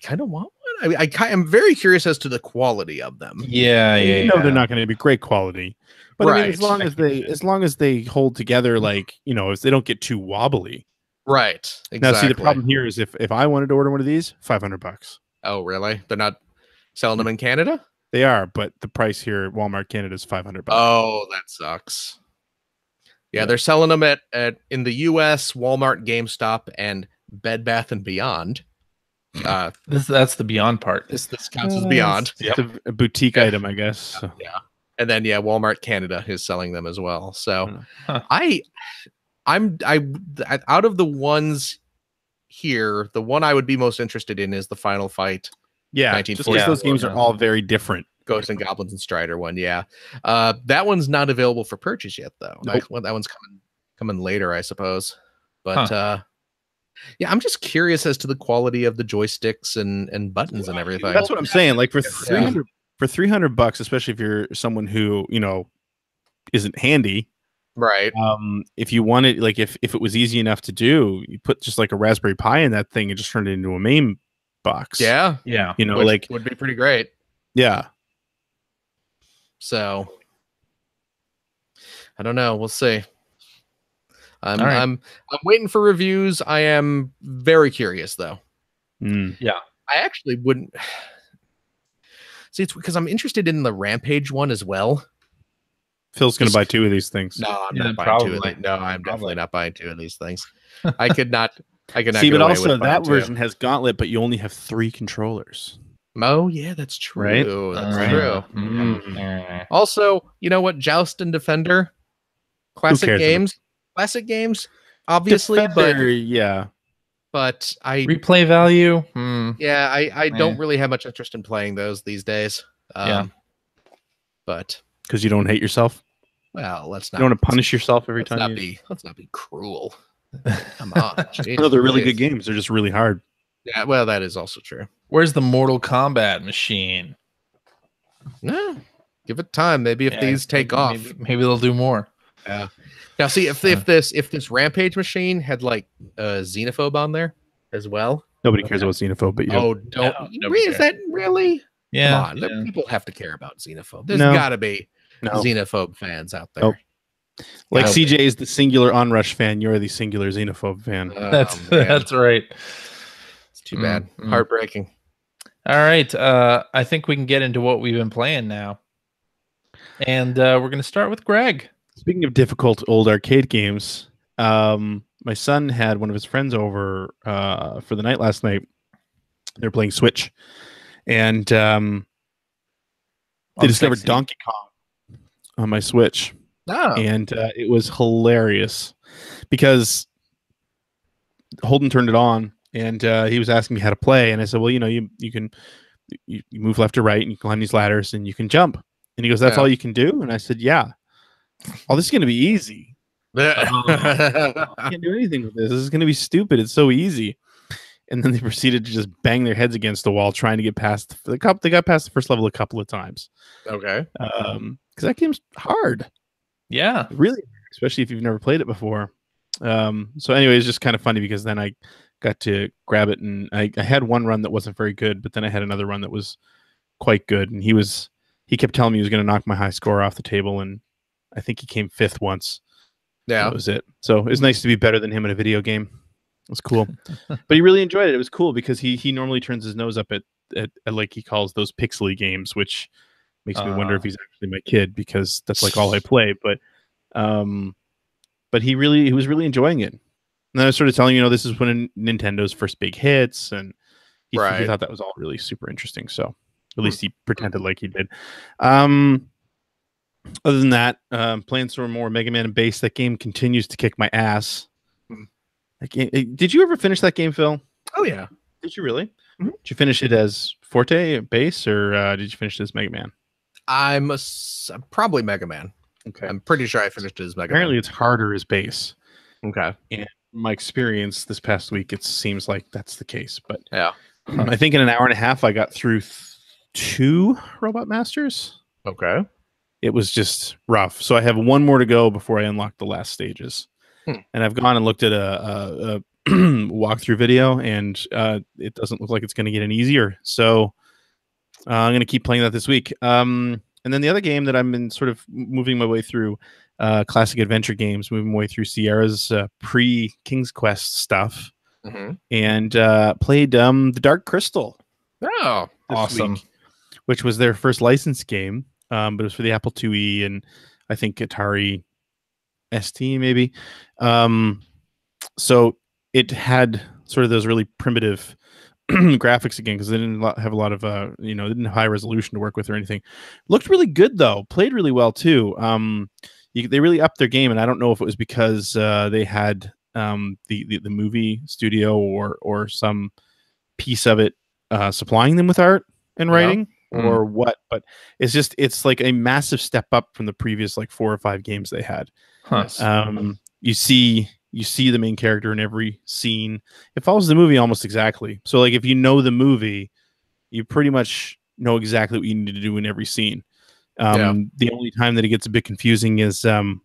kind of want one. I'm very curious as to the quality of them.
Yeah.
They're not going to be great quality, but I mean, as long as they hold together, like, if they don't get too wobbly.
Right. Exactly.
Now, see, the problem here is if I wanted to order one of these, $500.
Oh, really? They're not selling them in Canada?
They are, but the price here at Walmart Canada is $500.
Oh, that sucks. Yeah, they're selling them at in the US, Walmart, GameStop, and Bed Bath and Beyond.
That's the Beyond part.
This counts as Beyond.
It's a boutique item, I guess. So.
Yeah. And then Walmart Canada is selling them as well. So I'm out of the ones here, the one I would be most interested in is the Final Fight.
Yeah, just because those games are all very different.
Ghosts and Goblins and Strider one, that one's not available for purchase yet, though.
Nope.
That one's coming later, I suppose. But I'm just curious as to the quality of the joysticks and buttons and everything.
That's what I'm saying. Like for $300, especially if you're someone who isn't handy.
Right.
If you wanted, like, if it was easy enough to do, you put just like a Raspberry Pi in that thing and just turn it into a MAME box.
Yeah.
Which would be pretty great.
Yeah.
So I don't know. We'll see. I'm waiting for reviews. I am very curious though.
Yeah.
I actually wouldn't see, it's because I'm interested in the Rampage one as well.
Phil's going to buy 2 of these things.
No, I'm not buying 2 of these. No, I'm definitely not buying 2 of these things. I could not
see, but also that version has Gauntlet, but you only have 3 controllers.
Oh, yeah, that's true.
Right?
That's true. Also, you know what? Joust and Defender, classic games, obviously,
Defender,
but I
replay value.
Yeah, I don't really have much interest in playing those these days. But
because you don't hate yourself.
Well, let's not.
You don't want to punish yourself every time.
Let's not be cruel. Come on.
No, they're really good games. They're just really hard.
Yeah, well, that is also true.
Where's the Mortal Kombat machine?
No, give it time. Maybe if these take off,
maybe they'll do more.
Yeah. Now, see if this Rampage machine had like Xenophobe on there as well.
Nobody cares about Xenophobe, but
is that really?
Yeah.
Come on, people have to care about Xenophobe. There's got to be Xenophobe fans out there.
Nope. Like CJ is the singular Onrush fan, you're the singular Xenophobe fan.
That's right.
It's too bad. Heartbreaking.
All right. I think we can get into what we've been playing now. And we're going to start with Greg.
Speaking of difficult old arcade games, my son had one of his friends over for the night last night. They were playing Switch. And they discovered Donkey Kong on my Switch.
Oh.
And it was hilarious because Holden turned it on and he was asking me how to play. And I said, well, you can move left or right and you can climb these ladders and you can jump. And he goes, that's all you can do? And I said, yeah. Oh, this is going to be easy. I can't do anything with this. This is going to be stupid. It's so easy. And then they proceeded to just bang their heads against the wall trying to get past the cup. They got past the first level a couple of times.
Okay.
Because that game's hard.
Yeah.
Really, especially if you've never played it before. So anyway, it's just kind of funny because then I got to grab it and I had one run that wasn't very good, but then I had another run that was quite good. And he kept telling me he was going to knock my high score off the table. And I think he came 5th once.
Yeah.
That was it. So it was nice to be better than him in a video game. It was cool. But he really enjoyed it. It was cool because he normally turns his nose up at like he calls those pixely games, which makes me wonder if he's actually my kid because that's like all I play. But he was really enjoying it. And then I was sort of telling this is when Nintendo's first big hits, and he
Right.
thought that was all really super interesting. So at least he pretended like he did. Other than that, playing some more Mega Man and Base. That game continues to kick my ass. Did you ever finish that game, Phil?
Oh yeah.
Did you really? Did you finish it as Forte, Base, or did you finish it as Mega Man?
I'm probably Mega Man.
Okay.
I'm pretty sure I finished it as Mega
Apparently
Man.
it's harder as Base.
Okay.
And my experience this past week, it seems like that's the case. But
yeah,
I think in an hour and a half, I got through 2 Robot Masters.
Okay.
It was just rough. So I have 1 more to go before I unlock the last stages. And I've gone and looked at a walkthrough video, and it doesn't look like it's going to get any easier. So I'm going to keep playing that this week. And then the other game that I've been sort of moving my way through, classic adventure games, moving my way through Sierra's pre-King's Quest stuff, and played The Dark Crystal.
Oh,
awesome.
Week, which was their first licensed game, but it was for the Apple IIe and I think Atari ST maybe. So it had sort of those really primitive graphics again, because they didn't have a lot of they didn't have high resolution to work with or anything. Looked really good though, played really well too. They really upped their game, and I don't know if it was because they had the movie studio or some piece of it supplying them with art and writing or what, but it's like a massive step up from the previous like 4 or 5 games they had. You see the main character in every scene. It follows the movie almost exactly. So like if you know the movie, you pretty much know exactly what you need to do in every scene. The only time that it gets a bit confusing is when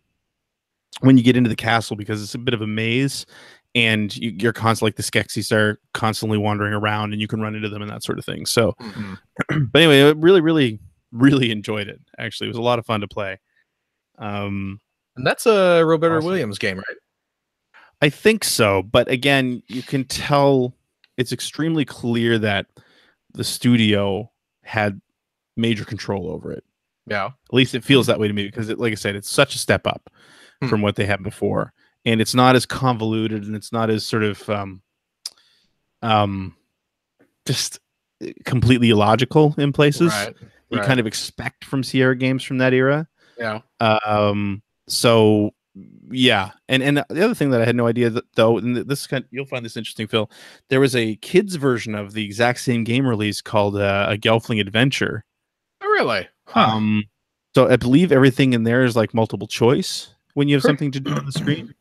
you get into the castle, because it's a bit of a maze, and you're constantly, like, the Skeksis are constantly wandering around, and you can run into them and that sort of thing. So, but anyway, I really, really, really enjoyed it. Actually, it was a lot of fun to play.
And that's a Roberta Williams game, right?
I think so, but again, you can tell it's extremely clear that the studio had major control over it.
Yeah.
At least it feels that way to me, because like I said, it's such a step up from what they had before. And it's not as convoluted, and it's not as sort of just completely illogical in places. You kind of expect from Sierra games from that era.
Yeah.
So yeah, and the other thing that I had no idea that, though, and this you'll find this interesting, Phil. There was a kids version of the exact same game release called a Gelfling Adventure.
Oh, really?
So I believe everything in there is like multiple choice when you have something to do on the screen,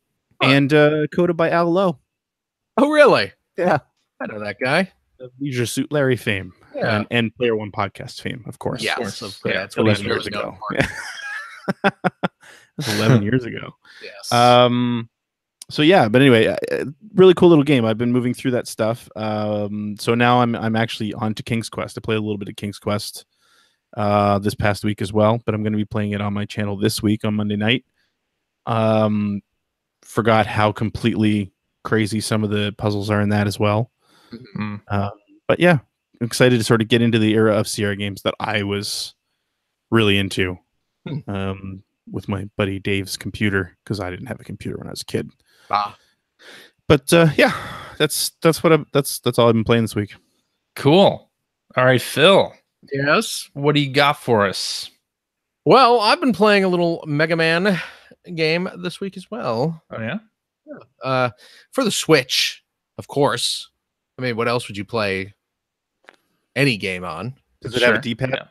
and coded by Al Lowe.
Oh, really?
Yeah,
I know that guy.
Leisure Suit Larry fame, and Player One podcast fame, of course.
Yes, of course. That's
11 years ago. That's 11 years ago.
Yes.
So yeah, but anyway, really cool little game. I've been moving through that stuff. So now I'm actually on to King's Quest. I played a little bit of King's Quest this past week as well, but I'm going to be playing it on my channel this week on Monday night. Forgot how completely crazy some of the puzzles are in that as well. But yeah, I'm excited to sort of get into the era of Sierra games that I was really into. With my buddy Dave's computer, because I didn't have a computer when I was a kid. But yeah, that's all I've been playing this week.
Cool. All right, Phil.
Yes.
What do you got for us?
Well, I've been playing a little Mega Man game this week as well.
Oh yeah.
For the Switch, of course. I mean, what else would you play any game on?
Does it have a D-pad?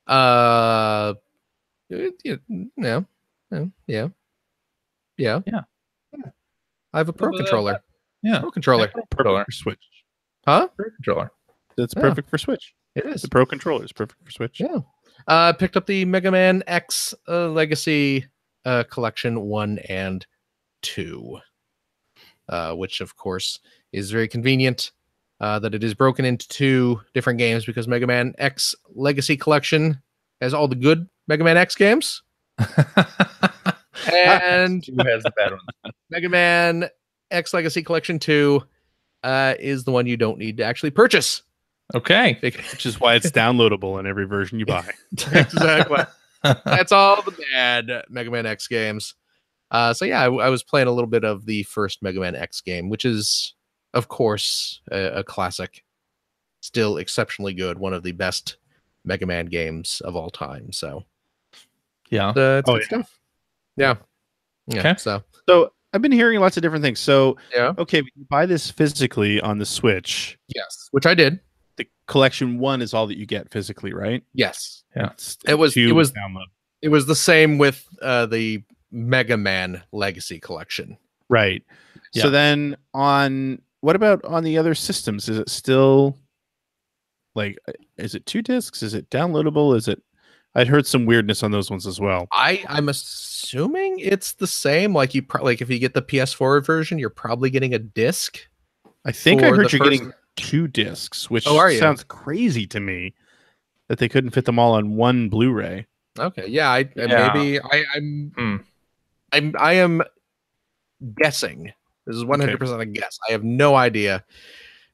Yeah. I have a Pro Controller.
Yeah.
Pro Controller.
Perfect for Switch.
Huh?
Pro Controller.
That's perfect for Switch.
It is.
The Pro Controller is perfect for Switch.
Yeah. Picked up the Mega Man X Legacy Collection 1 and 2, which, of course, is very convenient that it is broken into 2 different games, because Mega Man X Legacy Collection has all the good Mega Man X games. And
who has the bad one?
Mega Man X Legacy Collection 2 is the one you don't need to actually purchase.
Okay.
Which is why it's downloadable in every version you buy.
Exactly. That's all the bad Mega Man X games. So yeah, I was playing a little bit of the first Mega Man X game, which is, of course, a classic still exceptionally good. One of the best Mega Man games of all time. So
yeah,
it's good stuff. Yeah.
Okay.
So
I've been hearing lots of different things. So
yeah.
Okay, when you buy this physically on the Switch.
Yes, which I did.
The collection 1 is all that you get physically, right?
Yes.
Yeah.
It was
download. It was the same with the Mega Man Legacy Collection.
Right.
Yeah.
So then what about on the other systems? Is it still is it 2 discs? Is it downloadable? I'd heard some weirdness on those ones as well.
I'm assuming it's the same. Like if you get the PS4 version, you're probably getting a disc.
I think I heard you're getting 2 discs, which sounds crazy to me that they couldn't fit them all on one Blu-ray.
Okay, yeah, maybe I am guessing. This is 100% a guess. I have no idea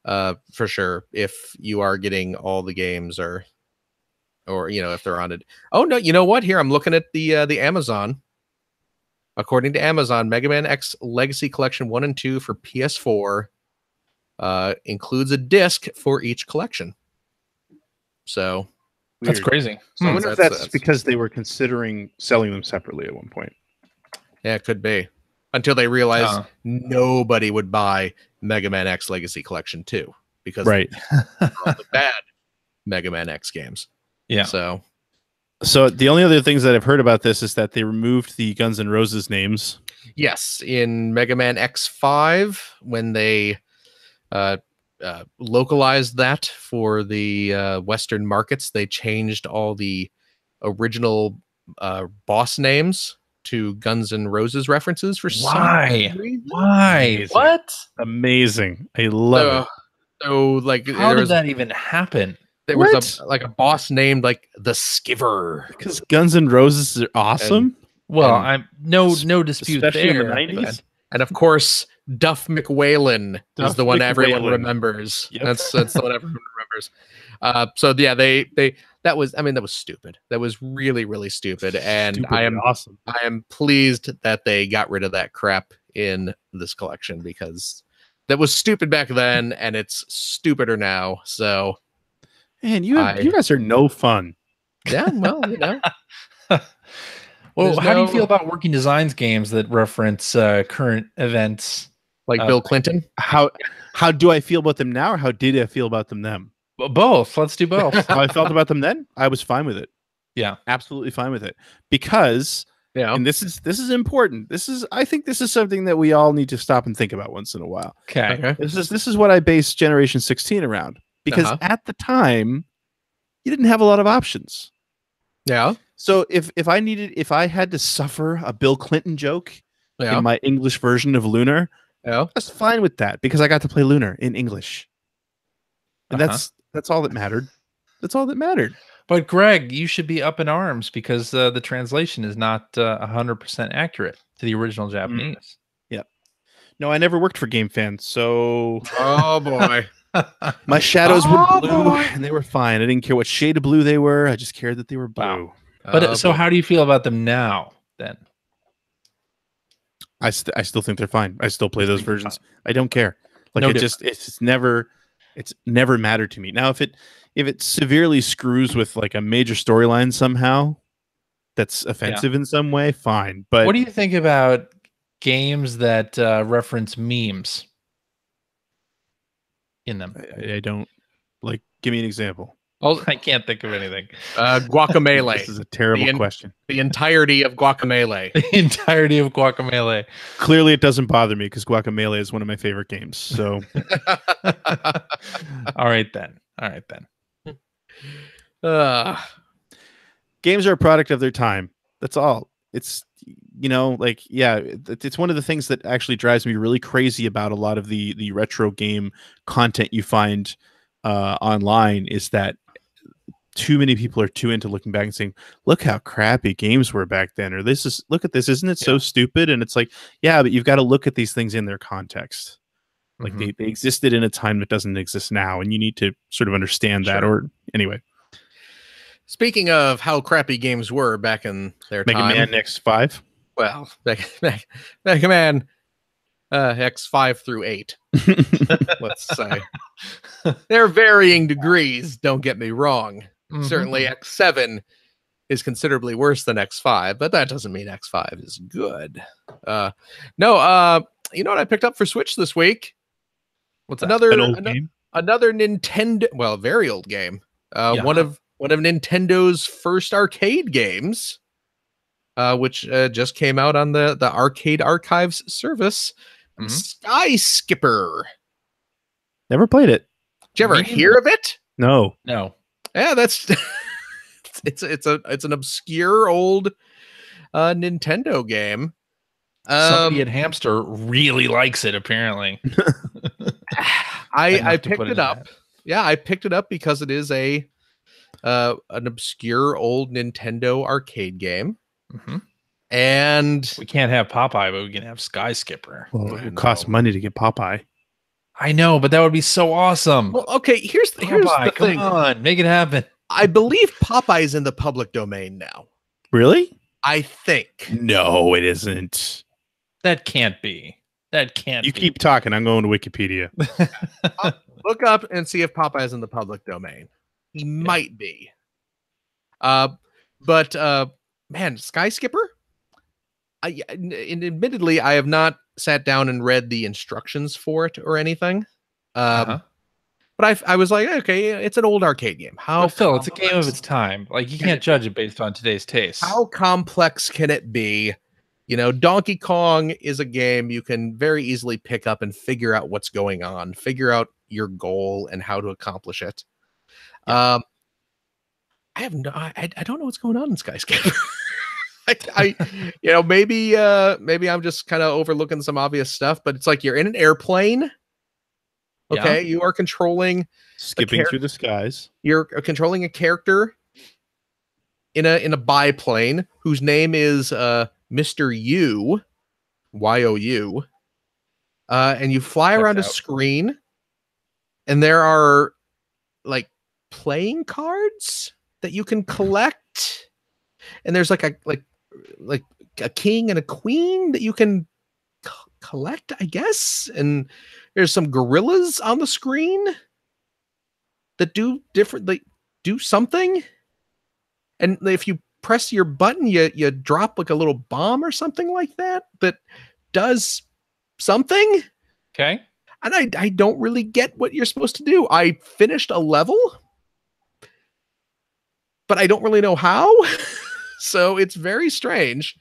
for sure if you are getting all the games or if they're on it. Oh no, you know what? Here I'm looking at the Amazon. According to Amazon, Mega Man X Legacy Collection 1 and 2 for PS4 includes a disc for each collection. So
that's crazy.
So I wonder if that's because they were considering selling them separately at one point.
Yeah, it could be. Until they realized nobody would buy Mega Man X Legacy Collection 2 because they're all the bad Mega Man X games.
Yeah.
So the only other things that I've heard about this is that they removed the Guns N' Roses names.
Yes, in Mega Man X5 when they localized that for the Western markets, they changed all the original boss names to Guns N' Roses references for some reason.
Why? What?
Amazing. I love it.
So like,
how did that even happen?
There was a boss named like the Skiver.
Because Guns N' Roses are awesome.
I'm no dispute
especially
there.
In the 90s.
And of course, Duff McWhalen is the one everyone remembers.
Yep.
That's the one everyone remembers. So yeah, that was stupid. That was really, really stupid. And I am pleased that they got rid of that crap in this collection because that was stupid back then and it's stupider now. So
man, you guys are no fun.
Yeah, well,
Well, how do you feel about Working Designs games that reference current events?
Like Bill Clinton?
How do I feel about them now, or how did I feel about them then?
Both. Let's do both.
How I felt about them then? I was fine with it.
Yeah.
Absolutely fine with it. Because and this is important. I think this is something that we all need to stop and think about once in a while.
Okay.
This is what I base Generation 16 around. Because at the time, you didn't have a lot of options.
Yeah.
So if I had to suffer a Bill Clinton joke in my English version of Lunar, I was fine with that because I got to play Lunar in English. And that's all that mattered. That's all that mattered.
But Greg, you should be up in arms because the translation is not 100% accurate to the original Japanese.
Yep. No, I never worked for Game Fan, so
oh boy.
My shadows were blue and they were fine. I didn't care what shade of blue they were. I just cared that they were blue.
Wow. But so how do you feel about them now then?
I still think they're fine. I still play those versions. I don't care. Like it's never mattered to me. Now if it severely screws with like a major storyline somehow that's offensive in some way, fine. But
what do you think about games that reference memes in them?
I don't like. Give me an example.
Oh, I can't think of anything.
Guacamelee.
This is a terrible question.
The entirety of Guacamelee.
The entirety of Guacamelee.
Clearly, it doesn't bother me because Guacamelee is one of my favorite games. So,
all right then.
Games are a product of their time. That's all. It's it's one of the things that actually drives me really crazy about a lot of the retro game content you find online is that too many people are too into looking back and saying, look how crappy games were back then, or look at this, isn't it so stupid? And it's like, yeah, but you've got to look at these things in their context. Like they existed in a time that doesn't exist now, and you need to sort of understand that. Or anyway,
speaking of how crappy games were back in their time,
Mega Man X5.
Well, Mega Man X5 through 8. Let's say. They're varying degrees, don't get me wrong. Certainly X7 is considerably worse than X5, but that doesn't mean X5 is good. No, you know what I picked up for Switch this week?
What's that?
Another Nintendo, well, very old game. One of Nintendo's first arcade games, which just came out on the Arcade Archives service. Sky Skipper.
Never played it.
Did you ever hear of it?
No.
Yeah, that's it's an obscure old Nintendo game.
Somebody at Hamster really likes it, apparently.
I picked it up. Yeah, I picked it up because it is an obscure old Nintendo arcade game. And
we can't have Popeye, but we can have Sky Skipper.
Well, it costs money to get Popeye.
I know, but that would be so awesome.
Well, okay, here's the thing.
Come on, make it happen.
I believe Popeye is in the public domain now.
Really?
I think.
No, it isn't.
That can't be. You
keep talking. I'm going to Wikipedia.
Look up and see if Popeye is in the public domain. He might be. But man, Sky Skipper? Admittedly, I have not sat down and read the instructions for it or anything. But I was like, okay, it's an old arcade game.
Phil, it's a game of its time. Like, you can't judge it based on today's taste.
How complex can it be? You know, Donkey Kong is a game you can very easily pick up and figure out what's going on, figure out your goal and how to accomplish it. I don't know what's going on in Sky Skipper. Maybe I'm just kind of overlooking some obvious stuff, but it's like you're in an airplane. Okay, you are controlling
skipping through the skies.
You're controlling a character in a biplane whose name is Mr. U, Y-O-U. And you fly around a screen, and there are like playing cards that you can collect, and there's like a king and a queen that you can collect, I guess, and there's some gorillas on the screen that do something, and if you press your button, you drop like a little bomb or something like that does something.
Okay.
And I don't really get what you're supposed to do. I finished a level, but I don't really know how. So it's very strange.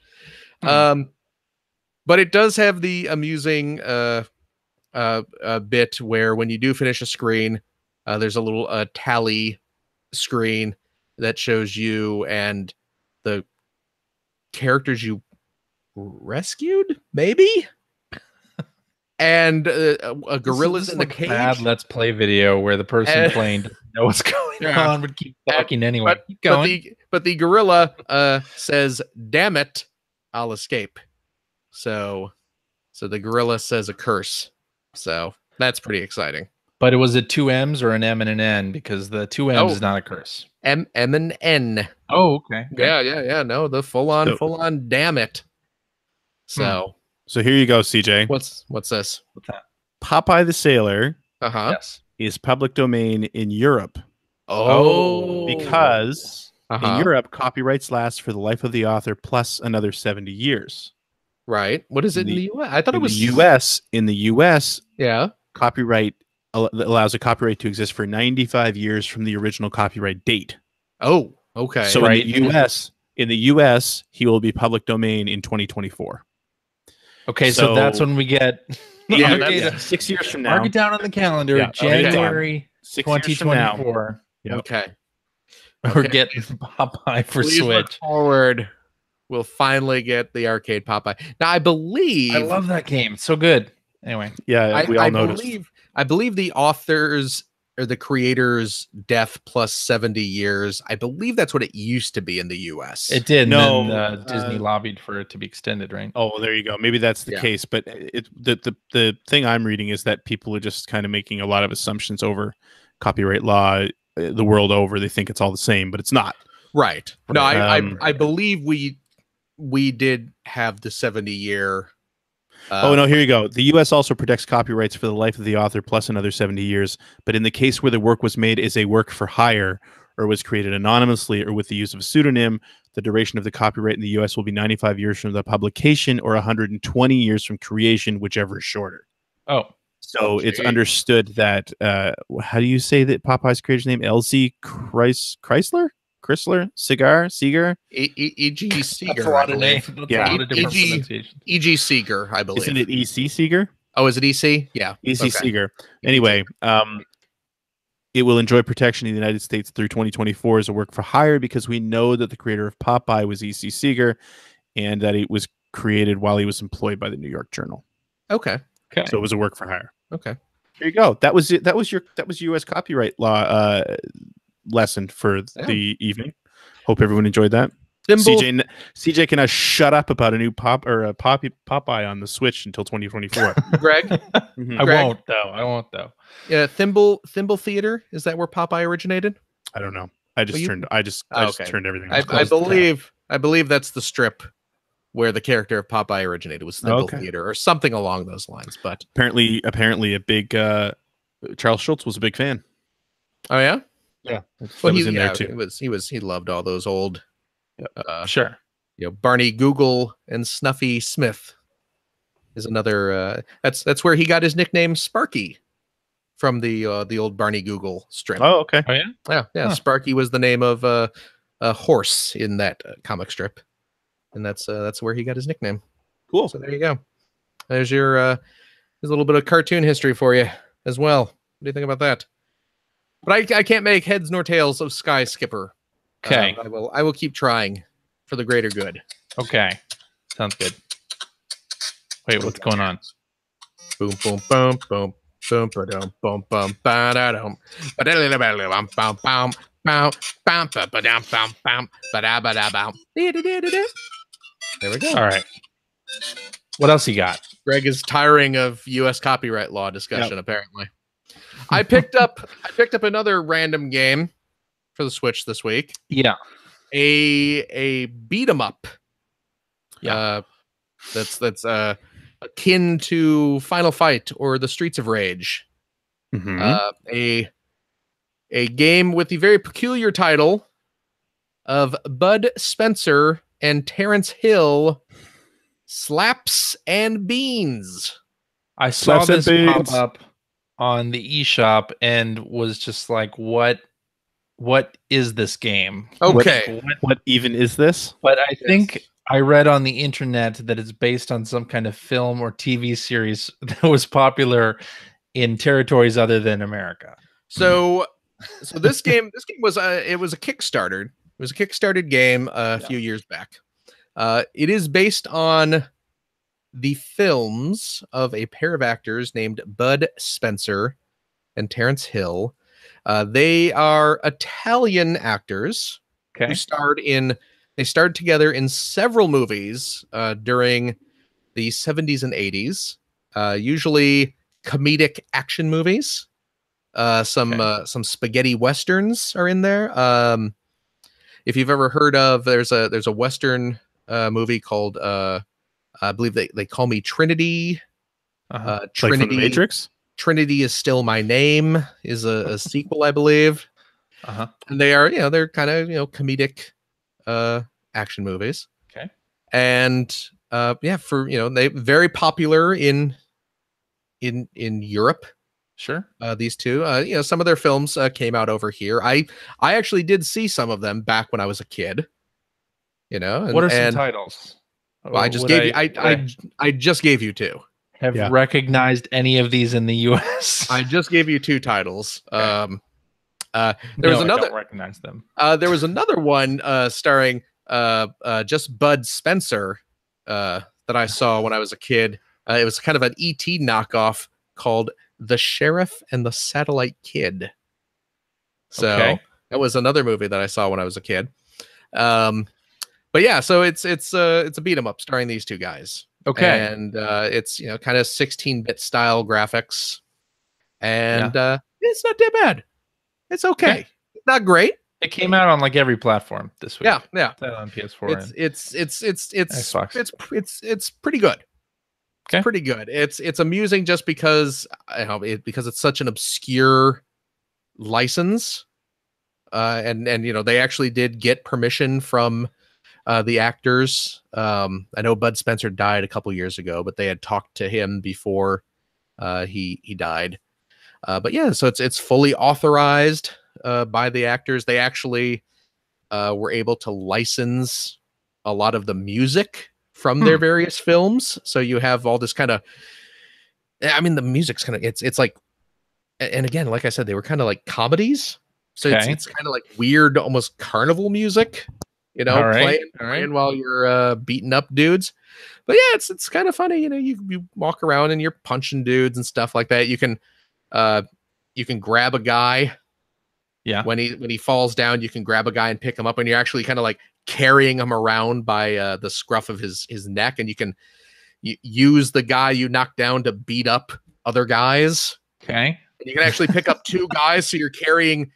But it does have the amusing bit where when you do finish a screen, there's a little tally screen that shows you and the characters you rescued, maybe? And a gorilla's in the cage.
Bad Let's Play video where the person playing doesn't know what's going on, but keep talking anyway. Keep going.
But the gorilla says, "Damn it, I'll escape." So the gorilla says a curse. So that's pretty exciting.
But it was a 2 M's or an M and an N, because the 2 M's is not a curse.
M and N.
Oh, okay.
Yeah. No, the full on damn it. So
here you go, CJ.
What's this?
What's that?
Popeye the Sailor
Yes.
is public domain in Europe.
Oh.
Because in Europe, copyrights last for the life of the author plus another 70 years.
Right. What is it in the US? I thought it was
in the US.
Yeah.
Copyright allows a copyright to exist for 95 years from the original copyright date.
Oh, okay.
So in the US, he will be public domain in 2024.
Okay, so that's when we get
6 years from now.
Mark it down on the calendar, January 2024.
Yep.
Okay.
We're getting Popeye for
Please
Switch.
Look forward. We'll finally get the arcade Popeye. Now, I
love that game. It's so good. Anyway.
Yeah, we all noticed.
I believe the authors or the creators' death plus 70 years. I believe that's what it used to be in the US.
It did. No, then, Disney lobbied for it to be extended, right?
Oh, well, there you go. Maybe that's the case. But the thing I'm reading is that people are just kind of making a lot of assumptions over copyright law the world over. They think it's all the same, but it's not.
Right. No, I believe we did have the 70-year
Oh, no, here you go. The U.S. also protects copyrights for the life of the author plus another 70 years. But in the case where the work was made as a work for hire or was created anonymously or with the use of a pseudonym, the duration of the copyright in the U.S. will be 95 years from the publication or 120 years from creation, whichever is shorter.
Oh.
So it's understood that, how do you say that Popeye's creator's name? L.Z. Chrysler? Seeger?
E.G. Seeger.
That's a lot of names.
Yeah.
E.G. Seeger, I believe.
Isn't it E.C. Seeger?
Oh, is it E.C.? Yeah.
E.C. Seeger. Anyway, it will enjoy protection in the United States through 2024 as a work for hire because we know that the creator of Popeye was E.C. Seeger and that it was created while he was employed by the New York Journal.
Okay.
So it was a work for hire.
Okay.
Here you go. That was it. That was U.S. copyright law lesson for the evening. Hope everyone enjoyed that. CJ cannot shut up about a new Popeye on the Switch until 2024.
Greg,
I won't though.
Yeah, Thimble Theater, is that where Popeye originated?
I don't know. I just turned everything off.
I believe that's the strip where the character of Popeye originated, was Thimble Theater or something along those lines. But
apparently a big Charles Schultz was a big fan.
Oh yeah?
Yeah.
Well, he was in there too. He loved all those old
sure.
Barney Google and Snuffy Smith is another that's where he got his nickname Sparky from the old Barney Google strip.
Oh, okay.
Oh yeah?
Yeah. Huh. Sparky was the name of a horse in that comic strip. And that's where he got his nickname.
Cool.
So there you go. There's your there's a little bit of cartoon history for you as well. What do you think about that? But I can't make heads nor tails of Sky Skipper.
Okay.
I will keep trying for the greater good.
Okay. Sounds good. Wait, what's going on?
Boom boom boom boom boom boom boom boom ba da dum ba da da ba bum bum bum bum bum ba dum bum bum ba da bum. There we go.
All right. What else you got?
Greg is tiring of U.S. copyright law discussion. Apparently. I picked up another random game for the Switch this week.
Yeah.
A beat 'em up.
Yeah.
That's akin to Final Fight or the Streets of Rage.
Mm-hmm.
A game with the very peculiar title of Bud Spencer and Terrence Hill Slaps and Beans.
I saw this pop up on the eShop and was just like, what is this game?
Okay.
What even is this?
But I think I read on the internet that it's based on some kind of film or TV series that was popular in territories other than America.
So this game was it was a Kickstarter. It was a Kickstarted game a few years back. It is based on the films of a pair of actors named Bud Spencer and Terrence Hill. They are Italian actors who starred together in several movies during the 70s and 80s, usually comedic action movies. Some spaghetti westerns are in there. If you've ever heard of, there's a western movie called I believe they call me Trinity.
Trinity,
like from the
Matrix.
Trinity is Still My Name is a sequel, I believe. And they're kind of comedic action movies.
Okay.
And they very popular in Europe.
Sure.
These two, some of their films came out over here. I actually did see some of them back when I was a kid.
What are some titles?
Well, I just gave I just gave you two.
Have recognized any of these in the U.S.?
I just gave you two titles.
Okay.
There was another.
I don't recognize them.
There was another one starring just Bud Spencer that I saw when I was a kid. It was kind of an E.T. knockoff called The Sheriff and the Satellite Kid. So that was another movie that I saw when I was a kid. But yeah, so it's a beat 'em up starring these two guys.
Okay.
And it's kind of 16-bit style graphics. And it's not that bad. It's okay. Not great.
It came out on like every platform this week.
Yeah.
It's on PS4.
It's
Xbox.
it's pretty good. pretty good. It's amusing just because because it's such an obscure license, and they actually did get permission from the actors. I know Bud Spencer died a couple years ago, but they had talked to him before he died. But yeah, so it's fully authorized by the actors. They actually were able to license a lot of the music from their various films. So you have all this kind of, the music's kind of, it's like, and again, like I said, they were kind of like comedies. So it's kind of like weird, almost carnival music, playing while you're beating up dudes. But yeah, it's kind of funny. You walk around and you're punching dudes and stuff like that. You can grab a guy.
Yeah.
When he falls down, you can grab a guy and pick him up, and you're actually kind of like carrying him around by the scruff of his neck, and you can use the guy you knock down to beat up other guys.
Okay.
And you can actually pick up two guys, so you're carrying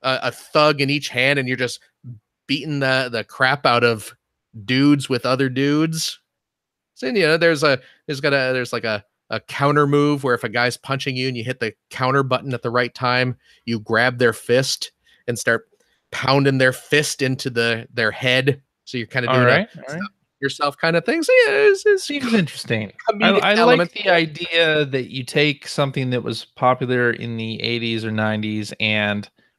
a thug in each hand, and you're just beating the crap out of dudes with other dudes. So there's like a counter move where if a guy's punching you and you hit the counter button at the right time, you grab their fist and start pounding their fist into their head. So you're kind of doing yourself kind of thing. So yeah, it
seems interesting. I like the idea that you take something that was popular in the 80s or 90s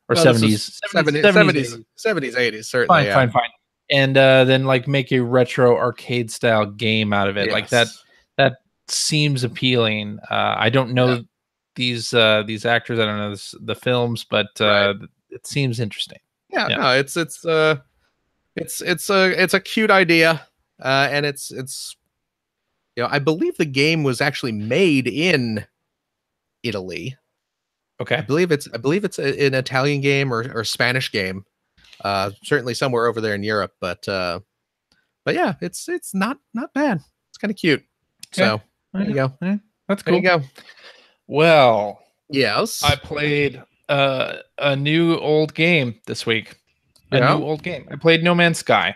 or 70s,
80s, certainly.
Fine. And then like make a retro arcade style game out of it. Yes. Like that seems appealing. I don't know these actors. I don't know the films, but it seems interesting.
Yeah. No, it's a cute idea, and it's I believe the game was actually made in Italy.
Okay,
I believe it's an Italian game or Spanish game, certainly somewhere over there in Europe. But yeah, it's not bad. It's kind of cute. Okay. So. There you go.
Yeah, that's cool.
There you go.
Well,
yes,
I played a new old game this week. New old game. I played No Man's Sky.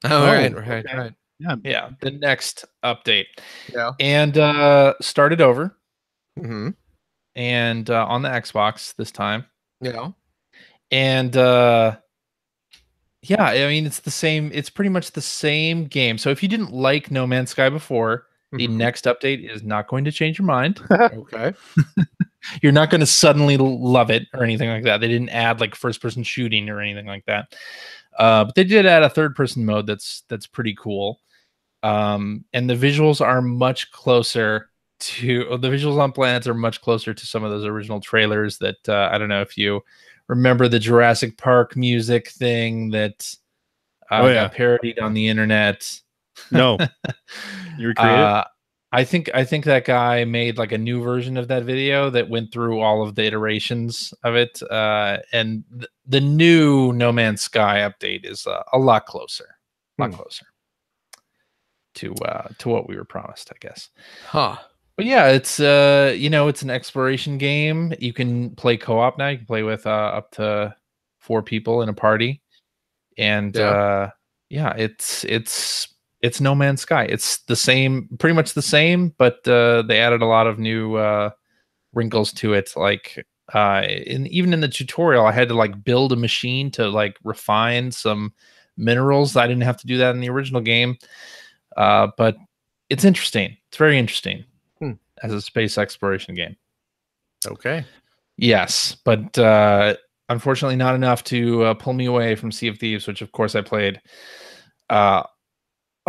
Oh, right.
Yeah, the next update.
Yeah,
and started over.
Mm-hmm.
And on the Xbox this time.
Yeah,
and yeah, I mean it's the same. It's pretty much the same game. So if you didn't like No Man's Sky before. The next update is not going to change your mind.
Okay.
You're not going to suddenly love it or anything like that. They didn't add like first-person shooting or anything like that. But they did add a third-person mode that's pretty cool. And the visuals are much closer to the visuals on planets are much closer to some of those original trailers that I don't know if you remember the Jurassic Park music thing that got parodied on the internet.
No, you recreated.
I think that guy made like a new version of that video that went through all of the iterations of it. And the new No Man's Sky update is a lot closer, to what we were promised, I guess.
Huh.
But yeah, it's it's an exploration game. You can play co-op now. You can play with up to 4 people in a party, and it's No Man's Sky. It's the same, pretty much the same, but they added a lot of new wrinkles to it. Like even in the tutorial, I had to like build a machine to like refine some minerals. I didn't have to do that in the original game, but it's interesting. It's very interesting as a space exploration game.
Okay.
Yes, but unfortunately not enough to pull me away from Sea of Thieves, which of course I played a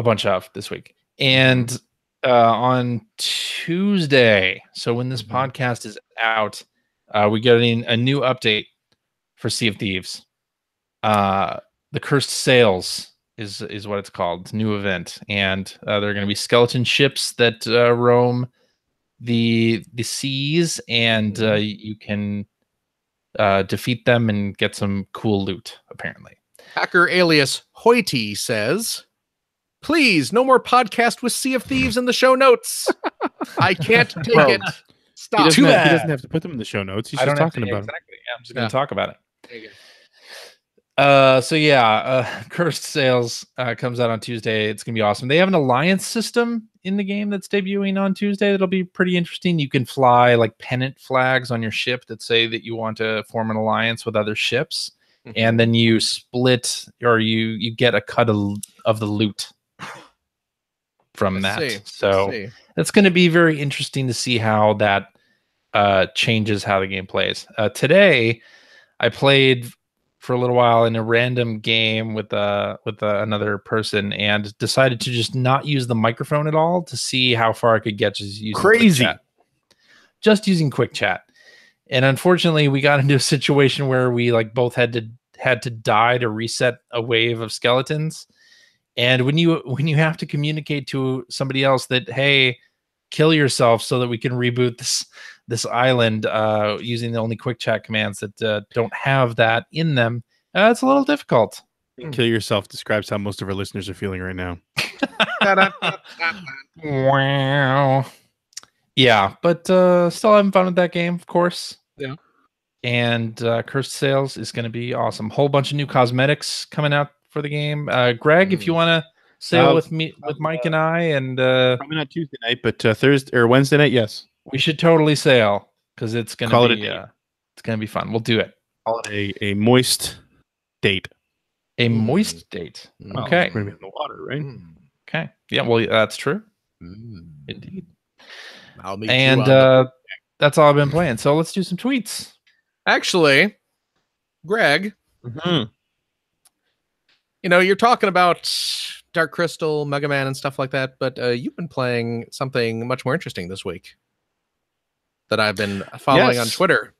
bunch of this week. And on Tuesday, so when this podcast is out, we get a new update for Sea of Thieves. The Cursed Sails is what it's called. It's a new event, and there are going to be skeleton ships that roam the seas, and you can defeat them and get some cool loot, apparently.
Hacker alias Hoity says, please, no more podcast with Sea of Thieves in the show notes. I can't take it. Stop.
He doesn't have to put them in the show notes. He's just talking about it.
Exactly. Yeah, I'm just going to talk about it.
There you
So yeah, Cursed Sales comes out on Tuesday. It's gonna be awesome. They have an alliance system in the game that's debuting on Tuesday. That'll be pretty interesting. You can fly like pennant flags on your ship that say that you want to form an alliance with other ships, and then you split or you get a cut of the loot from that. So it's going to be very interesting to see how that changes how the game plays. Today, I played for a little while in a random game with another person and decided to just not use the microphone at all to see how far I could get just using
crazy
quick chat. Just using quick chat. And unfortunately, we got into a situation where we like both had to die to reset a wave of skeletons. And when you have to communicate to somebody else that, hey, kill yourself so that we can reboot this island using the only quick chat commands that don't have that in them, it's a little difficult.
Kill yourself describes how most of our listeners are feeling right now.
Wow. Yeah, but still having fun with that game, of course.
Yeah.
And Cursed Sales is going to be awesome. Whole bunch of new cosmetics coming out for the game. Greg, if you want to sail with me, with Mike and I, and
probably not Tuesday night, but Thursday or Wednesday night, yes,
we should totally sail because it's going to be it's going to be fun. We'll do it.
Call it a moist date.
A moist date.
Well,
okay.
We're going to be in the water, right?
Okay. Yeah. Well, that's true. Indeed.
And
that's all I've been playing. So let's do some tweets.
Actually, Greg, you know, you're talking about Dark Crystal, Mega Man, and stuff like that, but you've been playing something much more interesting this week that I've been following on Twitter.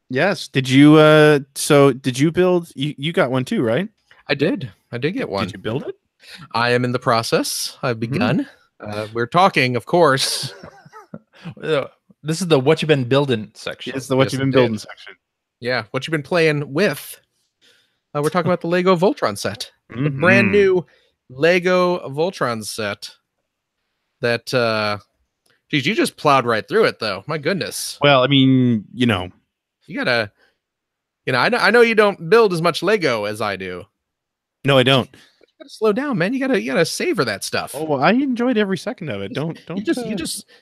Yes. Did you? So did you build? You got one too, right?
I did. I did get one.
Did you build it?
I am in the process. I've begun. We're talking, of course.
This is the what you've been building section.
It's the what you've been building section.
Yeah, what you've been playing with. We're talking about the Lego Voltron set. The brand new Lego Voltron set that, geez, you just plowed right through it, though. My goodness.
Well, I mean, you know.
You gotta, you know, I know you don't build as much Lego as I do.
No, I don't.
You gotta slow down, man. You gotta savor that stuff.
Oh, well, I enjoyed every second of it. Don't.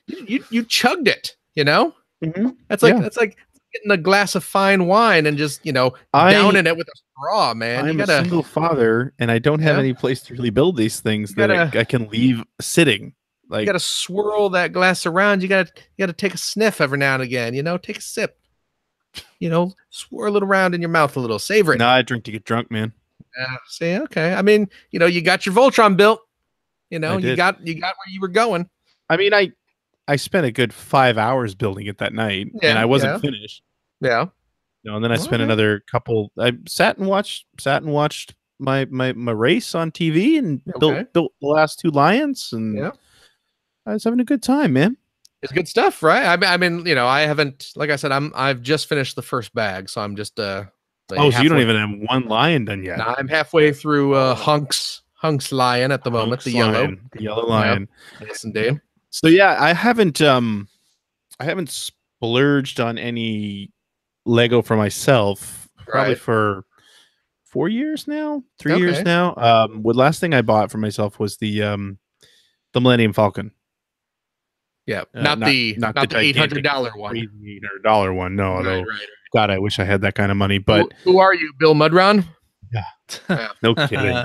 You chugged it. You know, that's like getting a glass of fine wine and just, you know, downing it with a straw, man.
I'm a single father, and I don't have any place to really build these things that I can leave sitting. Like,
you gotta swirl that glass around. You gotta take a sniff every now and again. You know, take a sip. You know, swirl it around in your mouth a little. Savor it.
Nah, I drink to get drunk, man.
See, okay. I mean, you know, you got your Voltron built. You know, you got where you were going.
I mean, I spent a good 5 hours building it that night, and I wasn't finished.
Yeah.
You know, and then I spent another couple. I sat and watched my race on TV and built the last 2 lions, and I was having a good time, man.
It's good stuff, right? I mean, you know, I haven't, like I said, I've just finished the first bag, so I'm just
so you don't even have 1 lion done yet?
No, I'm halfway through Hunk's lion at the moment, the
yellow lion.
Yes, indeed.
So yeah, I haven't splurged on any Lego for myself probably for 4 years now, 3 years now. The last thing I bought for myself was the Millennium Falcon.
Yeah, not the $800 one.
$800 one. No, although God, I wish I had that kind of money. But
who are you, Bill Mudron?
Yeah, no kidding.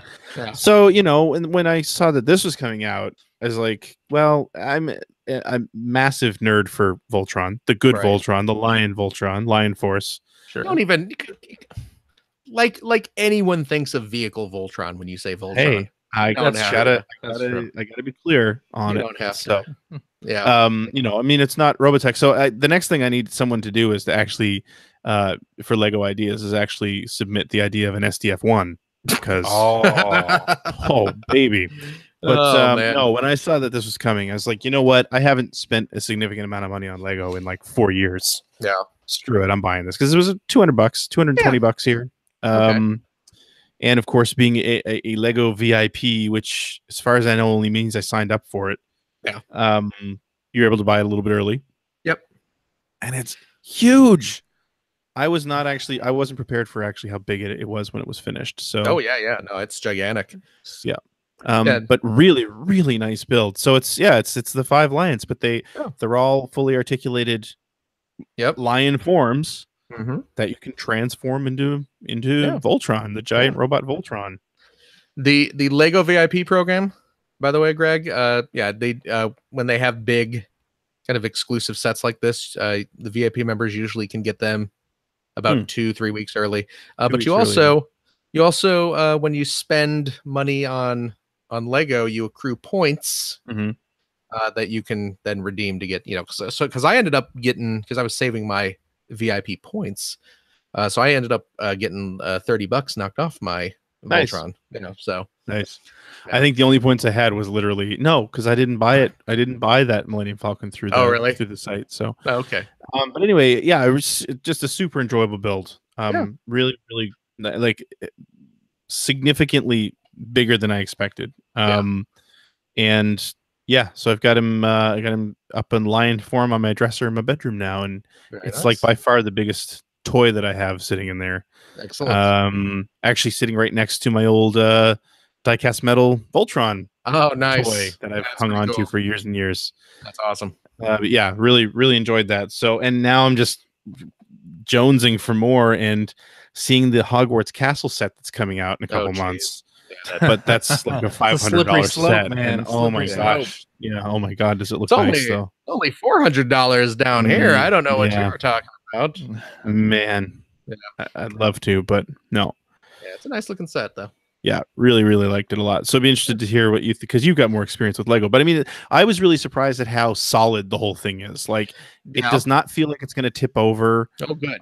So, you know, and when I saw that this was coming out, I was like, well, I'm a massive nerd for Voltron, the good Voltron, the Lion Force.
Sure. Don't even like anyone thinks of vehicle Voltron when you say Voltron.
Hey, I gotta be clear on it.
Don't have
to.
Yeah.
You know, I mean, it's not Robotech. So the next thing I need someone to do is to actually, for Lego ideas, is actually submit the idea of an SDF-1 because oh baby. But no, when I saw that this was coming, I was like, you know what? I haven't spent a significant amount of money on Lego in like 4 years.
Yeah.
Screw it, I'm buying this because it was $200, $220 here. And of course, being a Lego VIP, which, as far as I know, only means I signed up for it.
Yeah.
You're able to buy it a little bit early.
Yep.
And it's huge. I wasn't prepared for actually how big it was when it was finished. So
oh yeah, no, it's gigantic.
Yeah. But really, really nice build. So it's the 5 lions, but they're all fully articulated lion forms that you can transform into Voltron, the giant robot Voltron.
The Lego VIP program, by the way, Greg, they when they have big kind of exclusive sets like this, the VIP members usually can get them about 2-3 weeks early. But you also when you spend money on Lego, you accrue points that you can then redeem to get, because I ended up getting, because I was saving my VIP points, so I ended up getting $30 knocked off my Voltron. So
nice. Yeah. I think the only points I had was literally because I didn't buy it. I didn't buy that Millennium Falcon through the site. So
okay.
But anyway, it was just a super enjoyable build. Really, really like significantly bigger than I expected. And so I've got him up in lion form on my dresser in my bedroom now, and it's like by far the biggest toy that I have sitting in there.
Excellent.
Actually sitting right next to my old die-cast metal Voltron toy that I've hung on to for years and years.
That's awesome.
But really, really enjoyed that. So, and now I'm just jonesing for more and seeing the Hogwarts Castle set that's coming out in a couple months. But that's like a $500 set, man. And oh my gosh, oh my god, does it look nice though?
Only $400 down here. I don't know what you're talking about,
man. I'd love to, but no.
Yeah, it's a nice looking set though.
Yeah, really, really liked it a lot. So I'd be interested to hear what you think, because you've got more experience with Lego. But I mean, I was really surprised at how solid the whole thing is. Like, it does not feel like it's going to tip over.
Oh, good.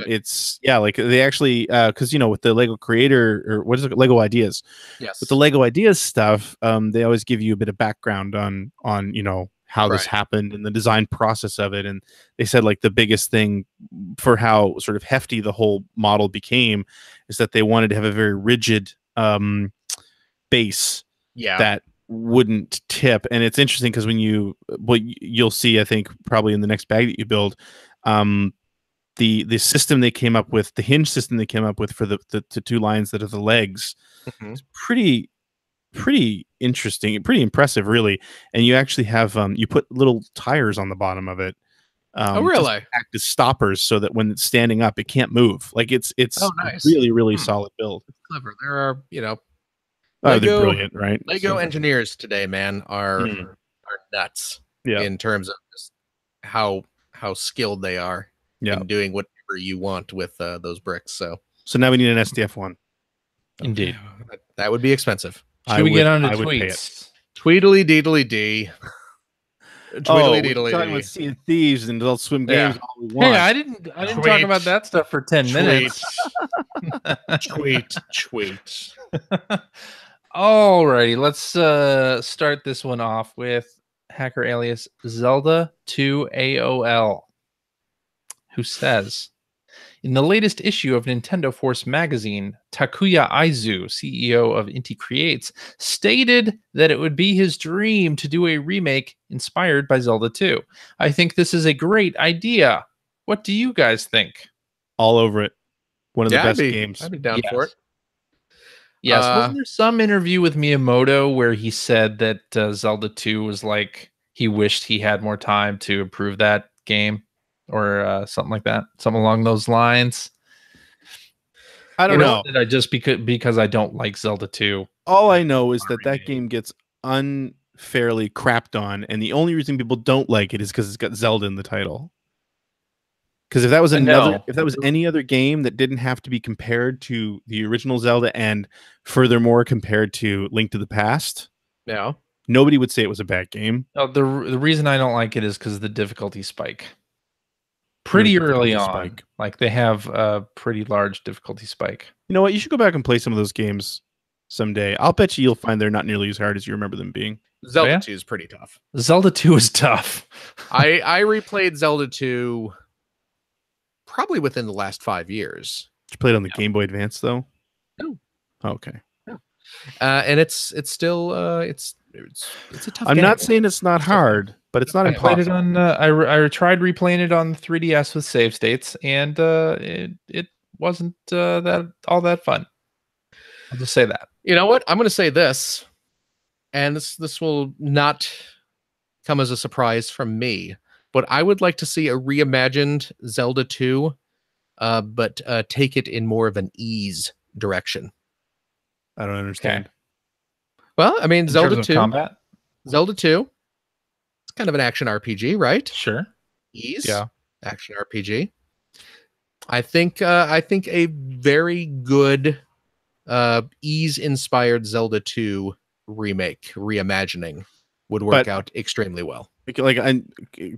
It's like they actually, because with the Lego Creator, or what is it, Lego Ideas?
Yes.
With the Lego Ideas stuff, they always give you a bit of background on how this happened and the design process of it. And they said like the biggest thing for how sort of hefty the whole model became is that they wanted to have a very rigid base that wouldn't tip. And it's interesting because when you'll see, I think probably in the next bag that you build, the system they came up with, the hinge system they came up with for the 2 lines that are the legs, is pretty interesting, pretty impressive, really. And you actually have you put little tires on the bottom of it.
Oh, really?
Act as stoppers so that when it's standing up, it can't move. Like it's
nice.
really, really solid build.
It's clever. There are
they're brilliant, right?
Lego engineers today, man, are nuts. In terms of just how skilled they are in doing whatever you want with those bricks. So
now we need an SDF one.
Indeed,
that would be expensive.
Should we get on to tweets?
Tweedly deedly dee.
We're talking about Sea of Thieves and Adult Swim games all we want.
Hey, I didn't talk about that stuff for 10 minutes.
Tweet.
Alrighty, let's start this one off with hacker alias Zelda 2 AOL, who says, in the latest issue of Nintendo Force magazine, Takuya Aizu, CEO of Inti Creates, stated that it would be his dream to do a remake inspired by Zelda 2. I think this is a great idea. What do you guys think?
All over it. One of the best games.
I'd be down for it.
Yes. Wasn't there some interview with Miyamoto where he said that Zelda 2 was like he wished he had more time to improve that game? Or something like that, something along those lines.
I don't know.
I just because I don't like Zelda 2.
All I know is that game gets unfairly crapped on, and the only reason people don't like it is because it's got Zelda in the title. Because if that was any other game that didn't have to be compared to the original Zelda, and furthermore compared to Link to the Past, nobody would say it was a bad game.
The reason I don't like it is because of the difficulty spike. Pretty early on, like they have a pretty large difficulty spike.
You know what? You should go back and play some of those games someday. I'll bet you'll find they're not nearly as hard as you remember them being.
Zelda 2 is pretty tough.
Zelda 2 is tough.
I replayed Zelda 2 probably within the last 5 years.
Did you play it on the Game Boy Advance though?
No.
Okay.
And it's still it's a tough
I'm
game.
not saying it's not hard. but it's not
I
impossible.
played it on. I tried replaying it on 3DS with save states, and it wasn't that all that fun. I'll just say that.
You know what? I'm going to say this, and this will not come as a surprise from me, but I would like to see a reimagined Zelda 2, but take it in more of an ease direction.
I don't understand.
Okay.
Well, I mean,
In
Zelda
terms of
2,
combat,
Zelda 2, it's kind of an action RPG, right?
sure.
Ease,
Yeah.
action RPG. I think a very good ease-inspired Zelda 2 remake, reimagining would work out extremely well.
Like,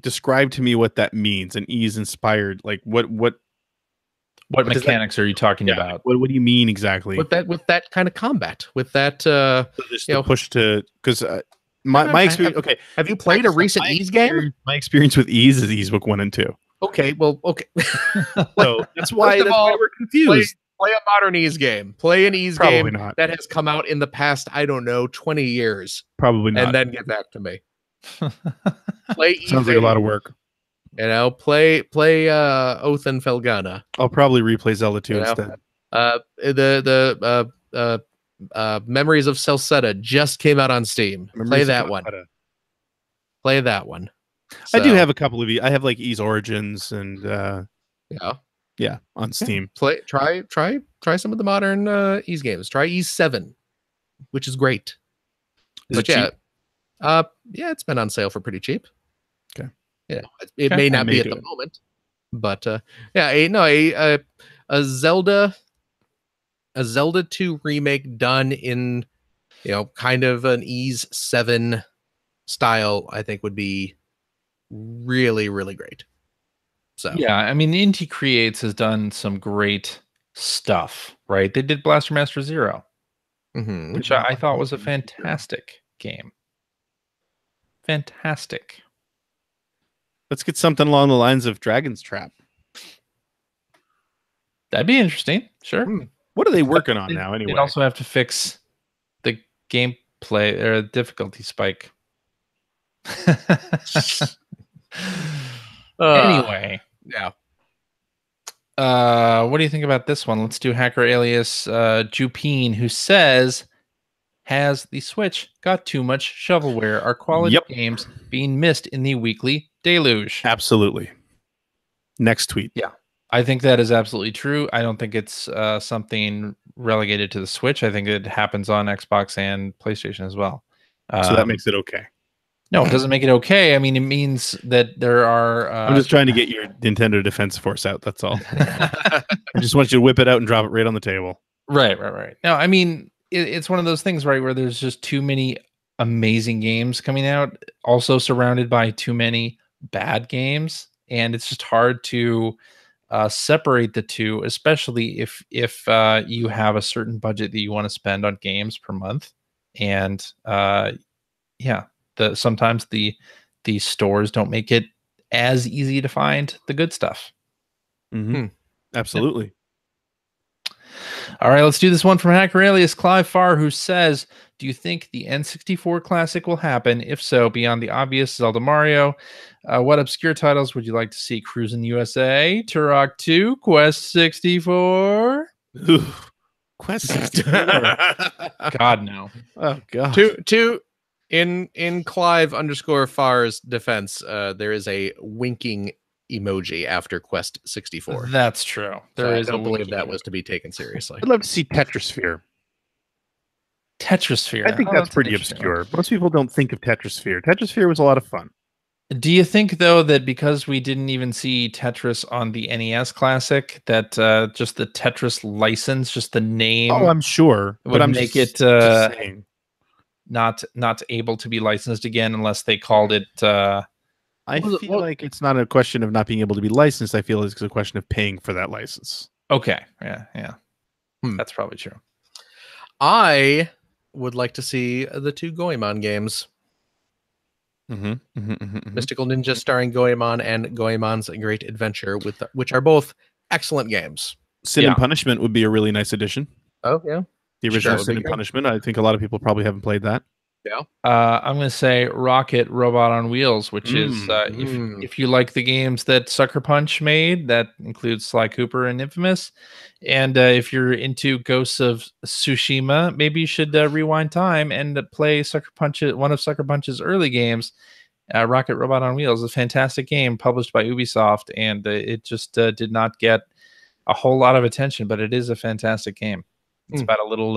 describe to me what that means. An ease inspired, like what
mechanics are you talking about?
What do you mean exactly?
With that kind of combat, with that
So just the push to, because my experience. Okay,
have you played a recent ease game?
My experience with ease is Ease Book 1 and 2.
Okay, well, okay.
So that's why we're confused.
Play a modern ease game. Play an ease
Probably
game
not.
that has come out in the past, I don't know, 20 years.
Probably not.
And then get back to me. Play
Sounds like a lot of work.
You know, play Oath and Felgana.
I'll probably replay Zelda 2 instead.
The Memories of Celceta just came out on Steam. Play that one. Play that one.
I do have a couple of I have like Ease Origins and on Steam.
Try some of the modern Ease games. Try Ease 7, which is great.
Is it cheap?
It's been on sale for pretty cheap.
Okay.
It may not be at the moment, but a Zelda 2 remake done in kind of an Ease 7 style, I think would be really, really great. So
yeah, I mean, Inti Creates has done some great stuff, right? They did Blaster Master Zero, which I thought was a fantastic game. Fantastic.
Let's get something along the lines of Dragon's Trap.
That'd be interesting. Sure.
What are they working on now anyway?
They'd also have to fix the gameplay or difficulty spike. Anyway.
Yeah.
What do you think about this one? Let's do Hacker Alias Jupine, who says, has the Switch got too much shovelware? Are quality games being missed in the weekly deluge?
Absolutely. Next tweet.
Yeah. I think that is absolutely true. I don't think it's something relegated to the Switch. I think it happens on Xbox and PlayStation as well.
So that makes it okay.
No, it doesn't make it okay. I mean, it means that there are...
I'm just trying to get your Nintendo Defense Force out. That's all. I just want you to whip it out and drop it right on the table.
Right. No, I mean, it's one of those things, right, where there's just too many amazing games coming out, also surrounded by too many bad games. And it's just hard to separate the two, especially if you have a certain budget that you want to spend on games per month. And sometimes the stores don't make it as easy to find the good stuff.
Absolutely.
All right, let's do this one from Hacker Alias Clive Farr, who says, do you think the N64 Classic will happen? If so, beyond the obvious Zelda Mario, what obscure titles would you like to see? Cruisin' USA, Turok 2, Quest 64?
Ooh, Quest 64.
God, no.
Oh, God.
In Clive _Far's defense, there is a winking emoji after Quest 64.
That's true.
I don't believe that was to be taken seriously.
I'd love to see Tetrasphere.
Tetrasphere.
I think that's pretty obscure. Most people don't think of Tetrasphere. Tetrasphere was a lot of fun.
Do you think, though, that because we didn't even see Tetris on the NES Classic, that just the Tetris license, just the name...
Oh, I'm sure.
But
I'm
make
just
it not able to be licensed again unless they called it...
I feel like it's not a question of not being able to be licensed. I feel it's a question of paying for that license.
Okay. Yeah. That's probably true.
I would like to see the 2 Goemon games. Mystical Ninja starring Goemon and Goemon's Great Adventure, which are both excellent games.
Sin and Punishment would be a really nice addition.
Oh, yeah.
The original Sin and Punishment. I think a lot of people probably haven't played that.
Yeah.
I'm going to say Rocket Robot on Wheels, which is if you like the games that Sucker Punch made, that includes Sly Cooper and Infamous. And if you're into Ghosts of Tsushima, maybe you should rewind time and play one of Sucker Punch's early games. Rocket Robot on Wheels is a fantastic game published by Ubisoft, and it just did not get a whole lot of attention, but it is a fantastic game. It's about a little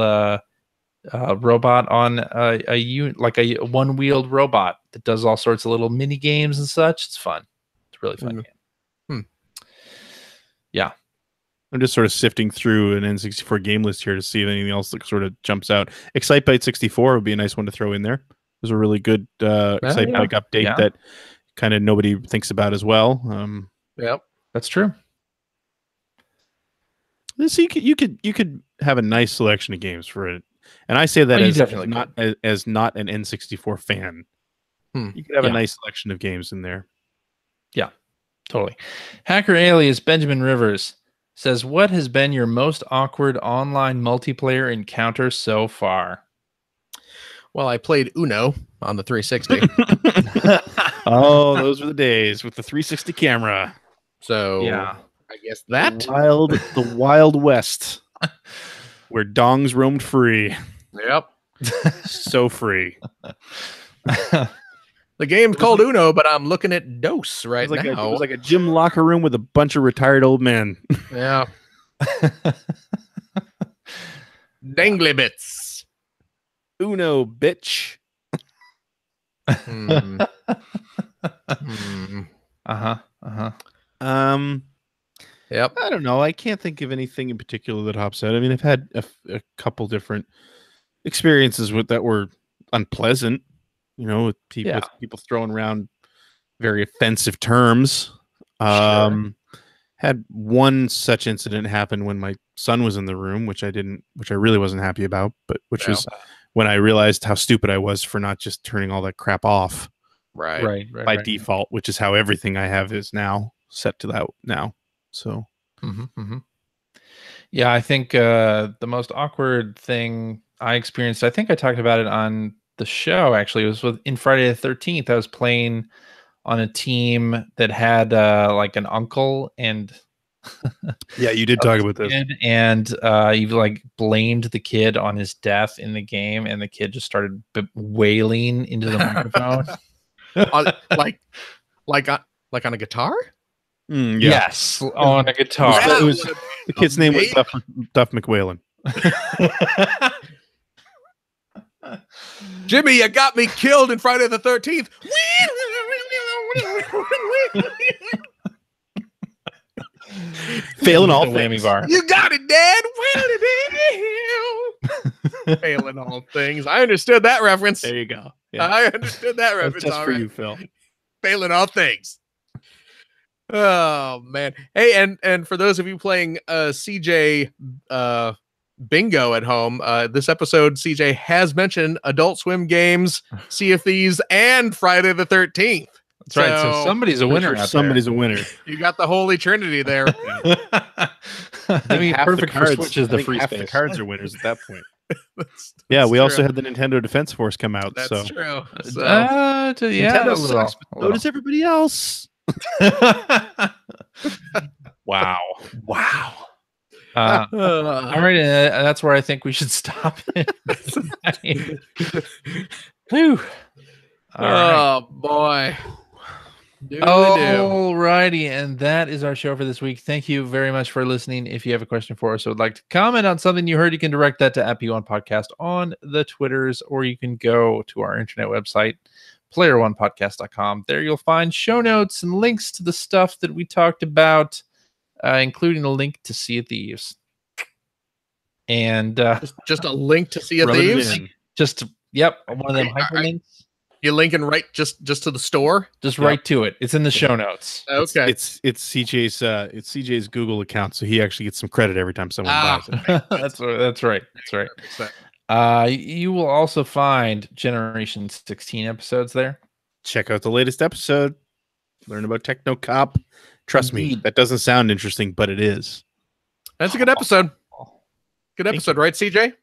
robot on a one-wheeled robot that does all sorts of little mini games and such. It's fun. It's a really fun game. Yeah.
I'm just sort of sifting through an N64 game list here to see if anything else that sort of jumps out. Excitebike 64 would be a nice one to throw in there. There's a really good Excitebike update that kind of nobody thinks about as well.
Yep, that's true.
So you could have a nice selection of games for it, and I say that as not an N64 fan. You could have a nice selection of games in there.
Yeah, totally. Hacker Alias Benjamin Rivers says, "What has been your most awkward online multiplayer encounter so far?"
Well, I played Uno on the 360.
Oh, those were the days with the 360 camera.
So
yeah,
I guess that
the Wild West, where dongs roamed free.
Yep,
so free.
The game's called Uno, but I'm looking at DOS right now.
It was like a gym locker room with a bunch of retired old men.
Yeah. Dangly bits.
Uno, bitch.
Yep.
I don't know. I can't think of anything in particular that hops out. I mean, I've had a couple different experiences with that were unpleasant. You know, with people throwing around very offensive terms. Had one such incident happen when my son was in the room, which I really wasn't happy about, but which was when I realized how stupid I was for not just turning all that crap off.
Right.
By default, which is how everything I have is now set to that now. So,
yeah, I think the most awkward thing I experienced, I think I talked about it on the show, actually. It was in Friday the 13th. I was playing on a team that had like an uncle and
yeah, you did talk about this,
and you like blamed the kid on his death in the game, and the kid just started wailing into the microphone.
like on a guitar?
Yes, on a guitar.
The kid's name was Duff McWhalen.
Jimmy, you got me killed in Friday the 13th.
Failing all things.
You got it, Dad. Failing all things. I understood that reference.
There you go. Yeah.
I understood that reference.
That's just for you, Phil.
Failing all things. Oh man. Hey, and for those of you playing CJ bingo at home, this episode CJ has mentioned Adult Swim games, Sea of Thieves, and Friday the 13th.
That's right. So somebody's a winner.
Somebody's a winner.
You got the holy trinity there.
I mean, perfect for Switches. The free
half
space.
The cards are winners at that point. That's we also had the Nintendo Defense Force come out.
That's true. So,
Nintendo sucks, but so does everybody else.
Wow. All right, that's where I think we should stop it. Whew.
Oh boy.
All righty, and that is our show for this week. Thank you very much for listening. If you have a question for us or would like to comment on something you heard, you can direct that to @P1Podcast on the Twitters, or you can go to our internet website, player1podcast.com. There you'll find show notes and links to the stuff that we talked about, including a link to Sea of Thieves. And
just a link to Sea of Thieves?
One of them hyperlinks.
You linking right just to the store?
Just right to it. It's in the show notes.
Okay.
It's CJ's Google account, so he actually gets some credit every time someone buys it.
That's right. You will also find Generation 16 episodes there.
Check out the latest episode. Learn about Techno Cop. Trust me, that doesn't sound interesting, but it is.
That's a good episode. Good episode, right, CJ?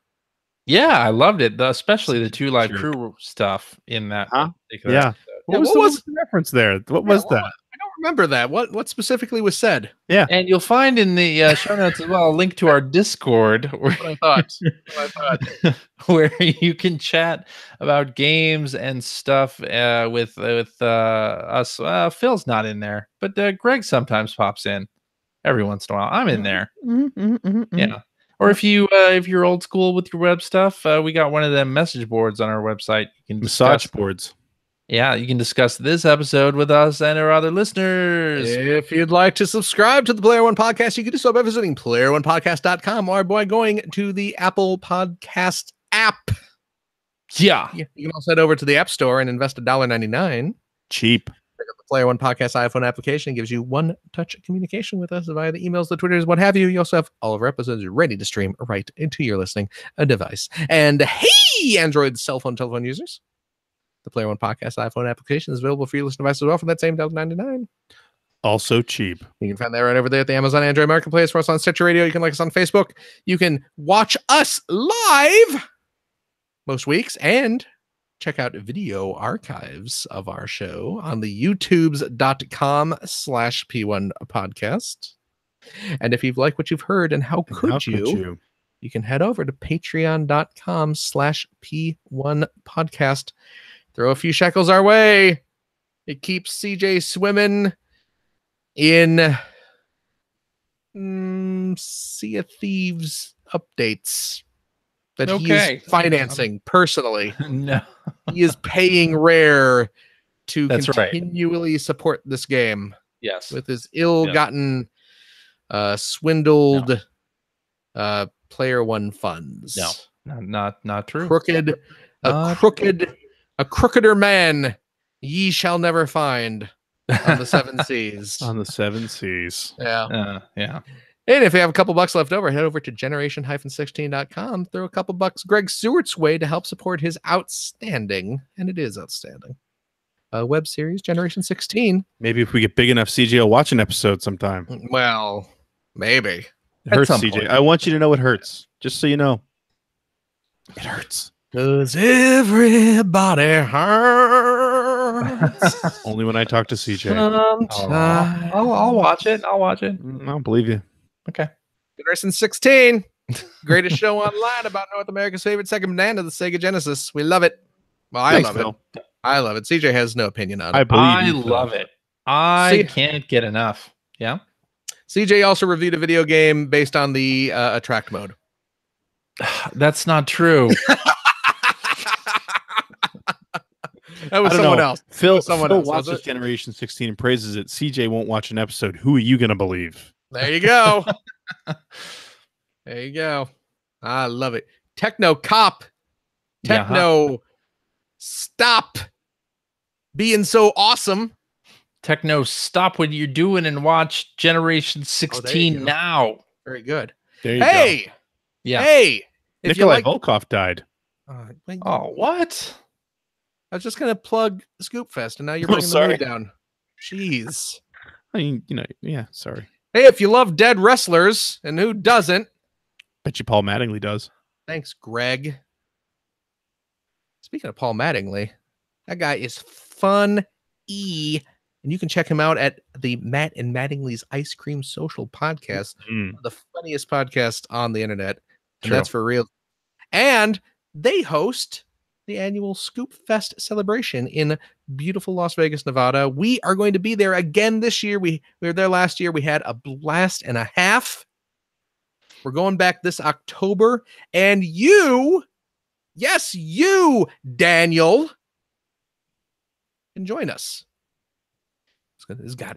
Yeah, I loved it. Especially the 2 live crew stuff in that particular episode.
What was the reference there? What was that?
I don't remember that. What specifically was said?
Yeah.
And you'll find in the show notes as well a link to our Discord
what I thought.
where you can chat about games and stuff with us. Phil's not in there, but Greg sometimes pops in every once in a while. I'm in there. Yeah. Or if you're old school with your web stuff, we got one of them message boards on our website. You can
massage boards.
Yeah, you can discuss this episode with us and our other listeners.
If you'd like to subscribe to the Player One Podcast, you can do so by visiting playeronepodcast.com or by going to the Apple Podcast app.
Yeah.
You can also head over to the App Store and invest $1.99.
Cheap.
The Player One Podcast iPhone application gives you one-touch communication with us via the emails, the Twitters, what have you. You also have all of our episodes ready to stream right into your listening device. And hey, Android cell phone telephone users, the Player One Podcast iPhone application is available for your listening device as well for that same $1.99.
Also cheap.
You can find that right over there at the Amazon Android Marketplace. For us on Stitcher Radio, you can like us on Facebook. You can watch us live most weeks and check out video archives of our show on the youtubes.com/P1 podcast. And if you've liked what you've heard, and how could you can head over to patreon.com/P1 podcast. Throw a few shekels our way. It keeps CJ swimming in Sea of Thieves updates that he is financing personally.
No.
He is paying Rare to
That's
continually support this game.
Yes.
With his ill-gotten, swindled Player One funds.
No, not true.
A crookeder man ye shall never find on the 7 seas.
On the 7 seas.
Yeah.
Yeah.
And if you have a couple bucks left over, head over to generation-16.com. Throw a couple bucks Greg Stewart's way to help support his outstanding, and it is outstanding, web series, Generation 16.
Maybe if we get big enough, CJ will watch an episode sometime.
Well, maybe.
It hurts, CJ. Point. I want you to know it hurts. Just so you know. It hurts.
Because everybody hurts.
Only when I talk to CJ.
I'll watch it. I
don't believe you.
Okay.
Generation 16. Greatest show online about North America's favorite Sega banana, the Sega Genesis. We love it. Well, I love it. I love it. CJ has no opinion on it.
I love it. I can't get enough. Yeah.
CJ also reviewed a video game based on the attract mode.
That's not true.
That was someone else.
Phil watches Generation 16 and praises it. CJ won't watch an episode. Who are you going to believe?
There you go. There you go. I love it. Techno Cop. Techno Stop being so awesome.
Techno, stop what you're doing and watch Generation 16 now.
Very good.
There you go.
Yeah.
Hey.
Nikolai Volkov died.
Oh, what?
I was just going to plug Scoop Fest, and now you're bringing the mood down. Jeez.
I mean, yeah, sorry.
Hey, if you love dead wrestlers, and who doesn't?
Bet you Paul Mattingly does.
Thanks, Greg. Speaking of Paul Mattingly, that guy is fun-y, and you can check him out at the Matt and Mattingly's Ice Cream Social podcast, the funniest podcast on the internet, and that's for real. And they host the annual Scoop Fest celebration in beautiful Las Vegas, Nevada. We are going to be there again this year. We were there last year. We had a blast and a half. We're going back this October, and you, yes, you, Daniel, can join us. There's got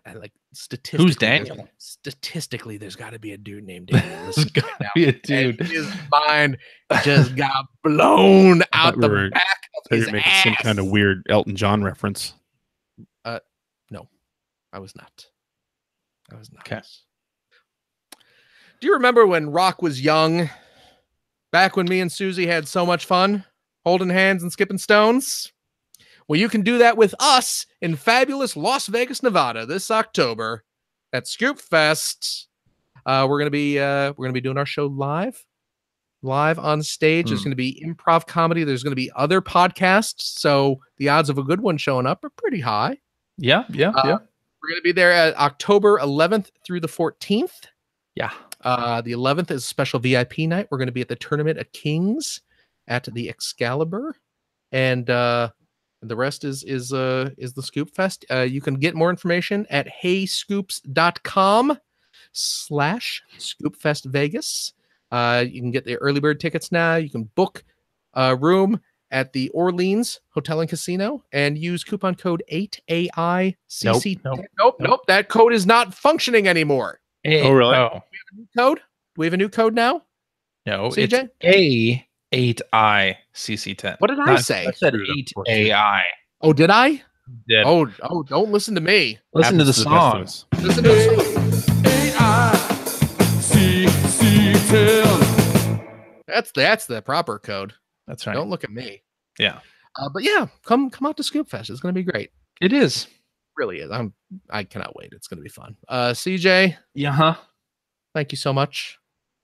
statistically.
Who's Daniel?
Statistically, there's got to be a dude named Daniel.
There's got to be a dude.
And his mind just got blown out the back of his
making
ass.
Some kind of weird Elton John reference.
No, I was not.
Okay.
Do you remember when Rock was young? Back when me and Susie had so much fun holding hands and skipping stones? Well, you can do that with us in fabulous Las Vegas, Nevada this October at Scoop Fest. We're gonna be doing our show live live on stage. There's going to be improv comedy. There's going to be other podcasts. So the odds of a good one showing up are pretty high.
Yeah.
We're going to be there at October 11th through the 14th.
Yeah.
The 11th is a special VIP night. We're going to be at the Tournament of Kings at the Excalibur. And the rest is the Scoop Fest. You can get more information at heyscoops.com/ScoopFestVegas. You can get the early bird tickets now. You can book a room at the Orleans Hotel and Casino and use coupon code 8AICC. Nope. That code is not functioning anymore.
Oh, really?
Do we have a new code? Do we have a new code now?
No,
CJ?
it's A8ICC10.
What did I say?
I said 8AI.
Oh, did I?
Did.
Oh, don't listen to me.
Listen to the song.
Listen to the song. That's the proper code.
That's right.
Don't look at me.
Yeah.
But yeah, come out to Scoop Fest. It's going to be great.
It is.
It really is. I cannot wait. It's going to be fun. CJ.
Yeah.
Thank you so much.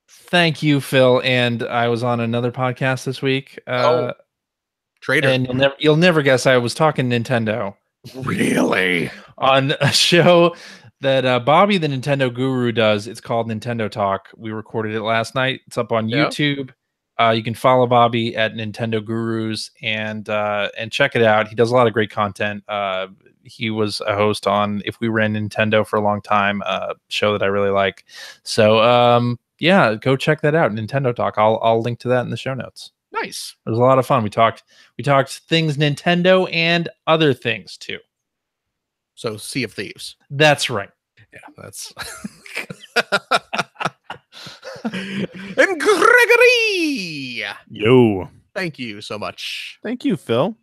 Thank you, Phil. And I was on another podcast this week.
Trader.
And you'll never guess I was talking Nintendo.
Really?
On a show that Bobby, the Nintendo Guru, does. It's called Nintendo Talk. We recorded it last night. It's up on YouTube. You can follow Bobby at Nintendo Gurus and check it out. He does a lot of great content. He was a host on If We Ran Nintendo for a long time, a show that I really like. So yeah, go check that out. Nintendo Talk. I'll link to that in the show notes.
Nice.
It was a lot of fun. We talked things Nintendo and other things too.
So Sea of Thieves.
That's right.
Yeah, that's and Gregory.
Yo.
Thank you so much.
Thank you, Phil.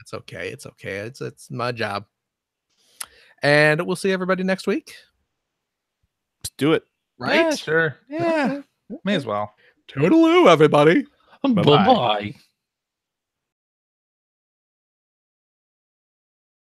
It's okay. It's my job. And we'll see everybody next week.
Let's do it.
Right?
Yeah, sure. Yeah. May as well.
Toodaloo, everybody.
Bye-bye.
Bye-bye.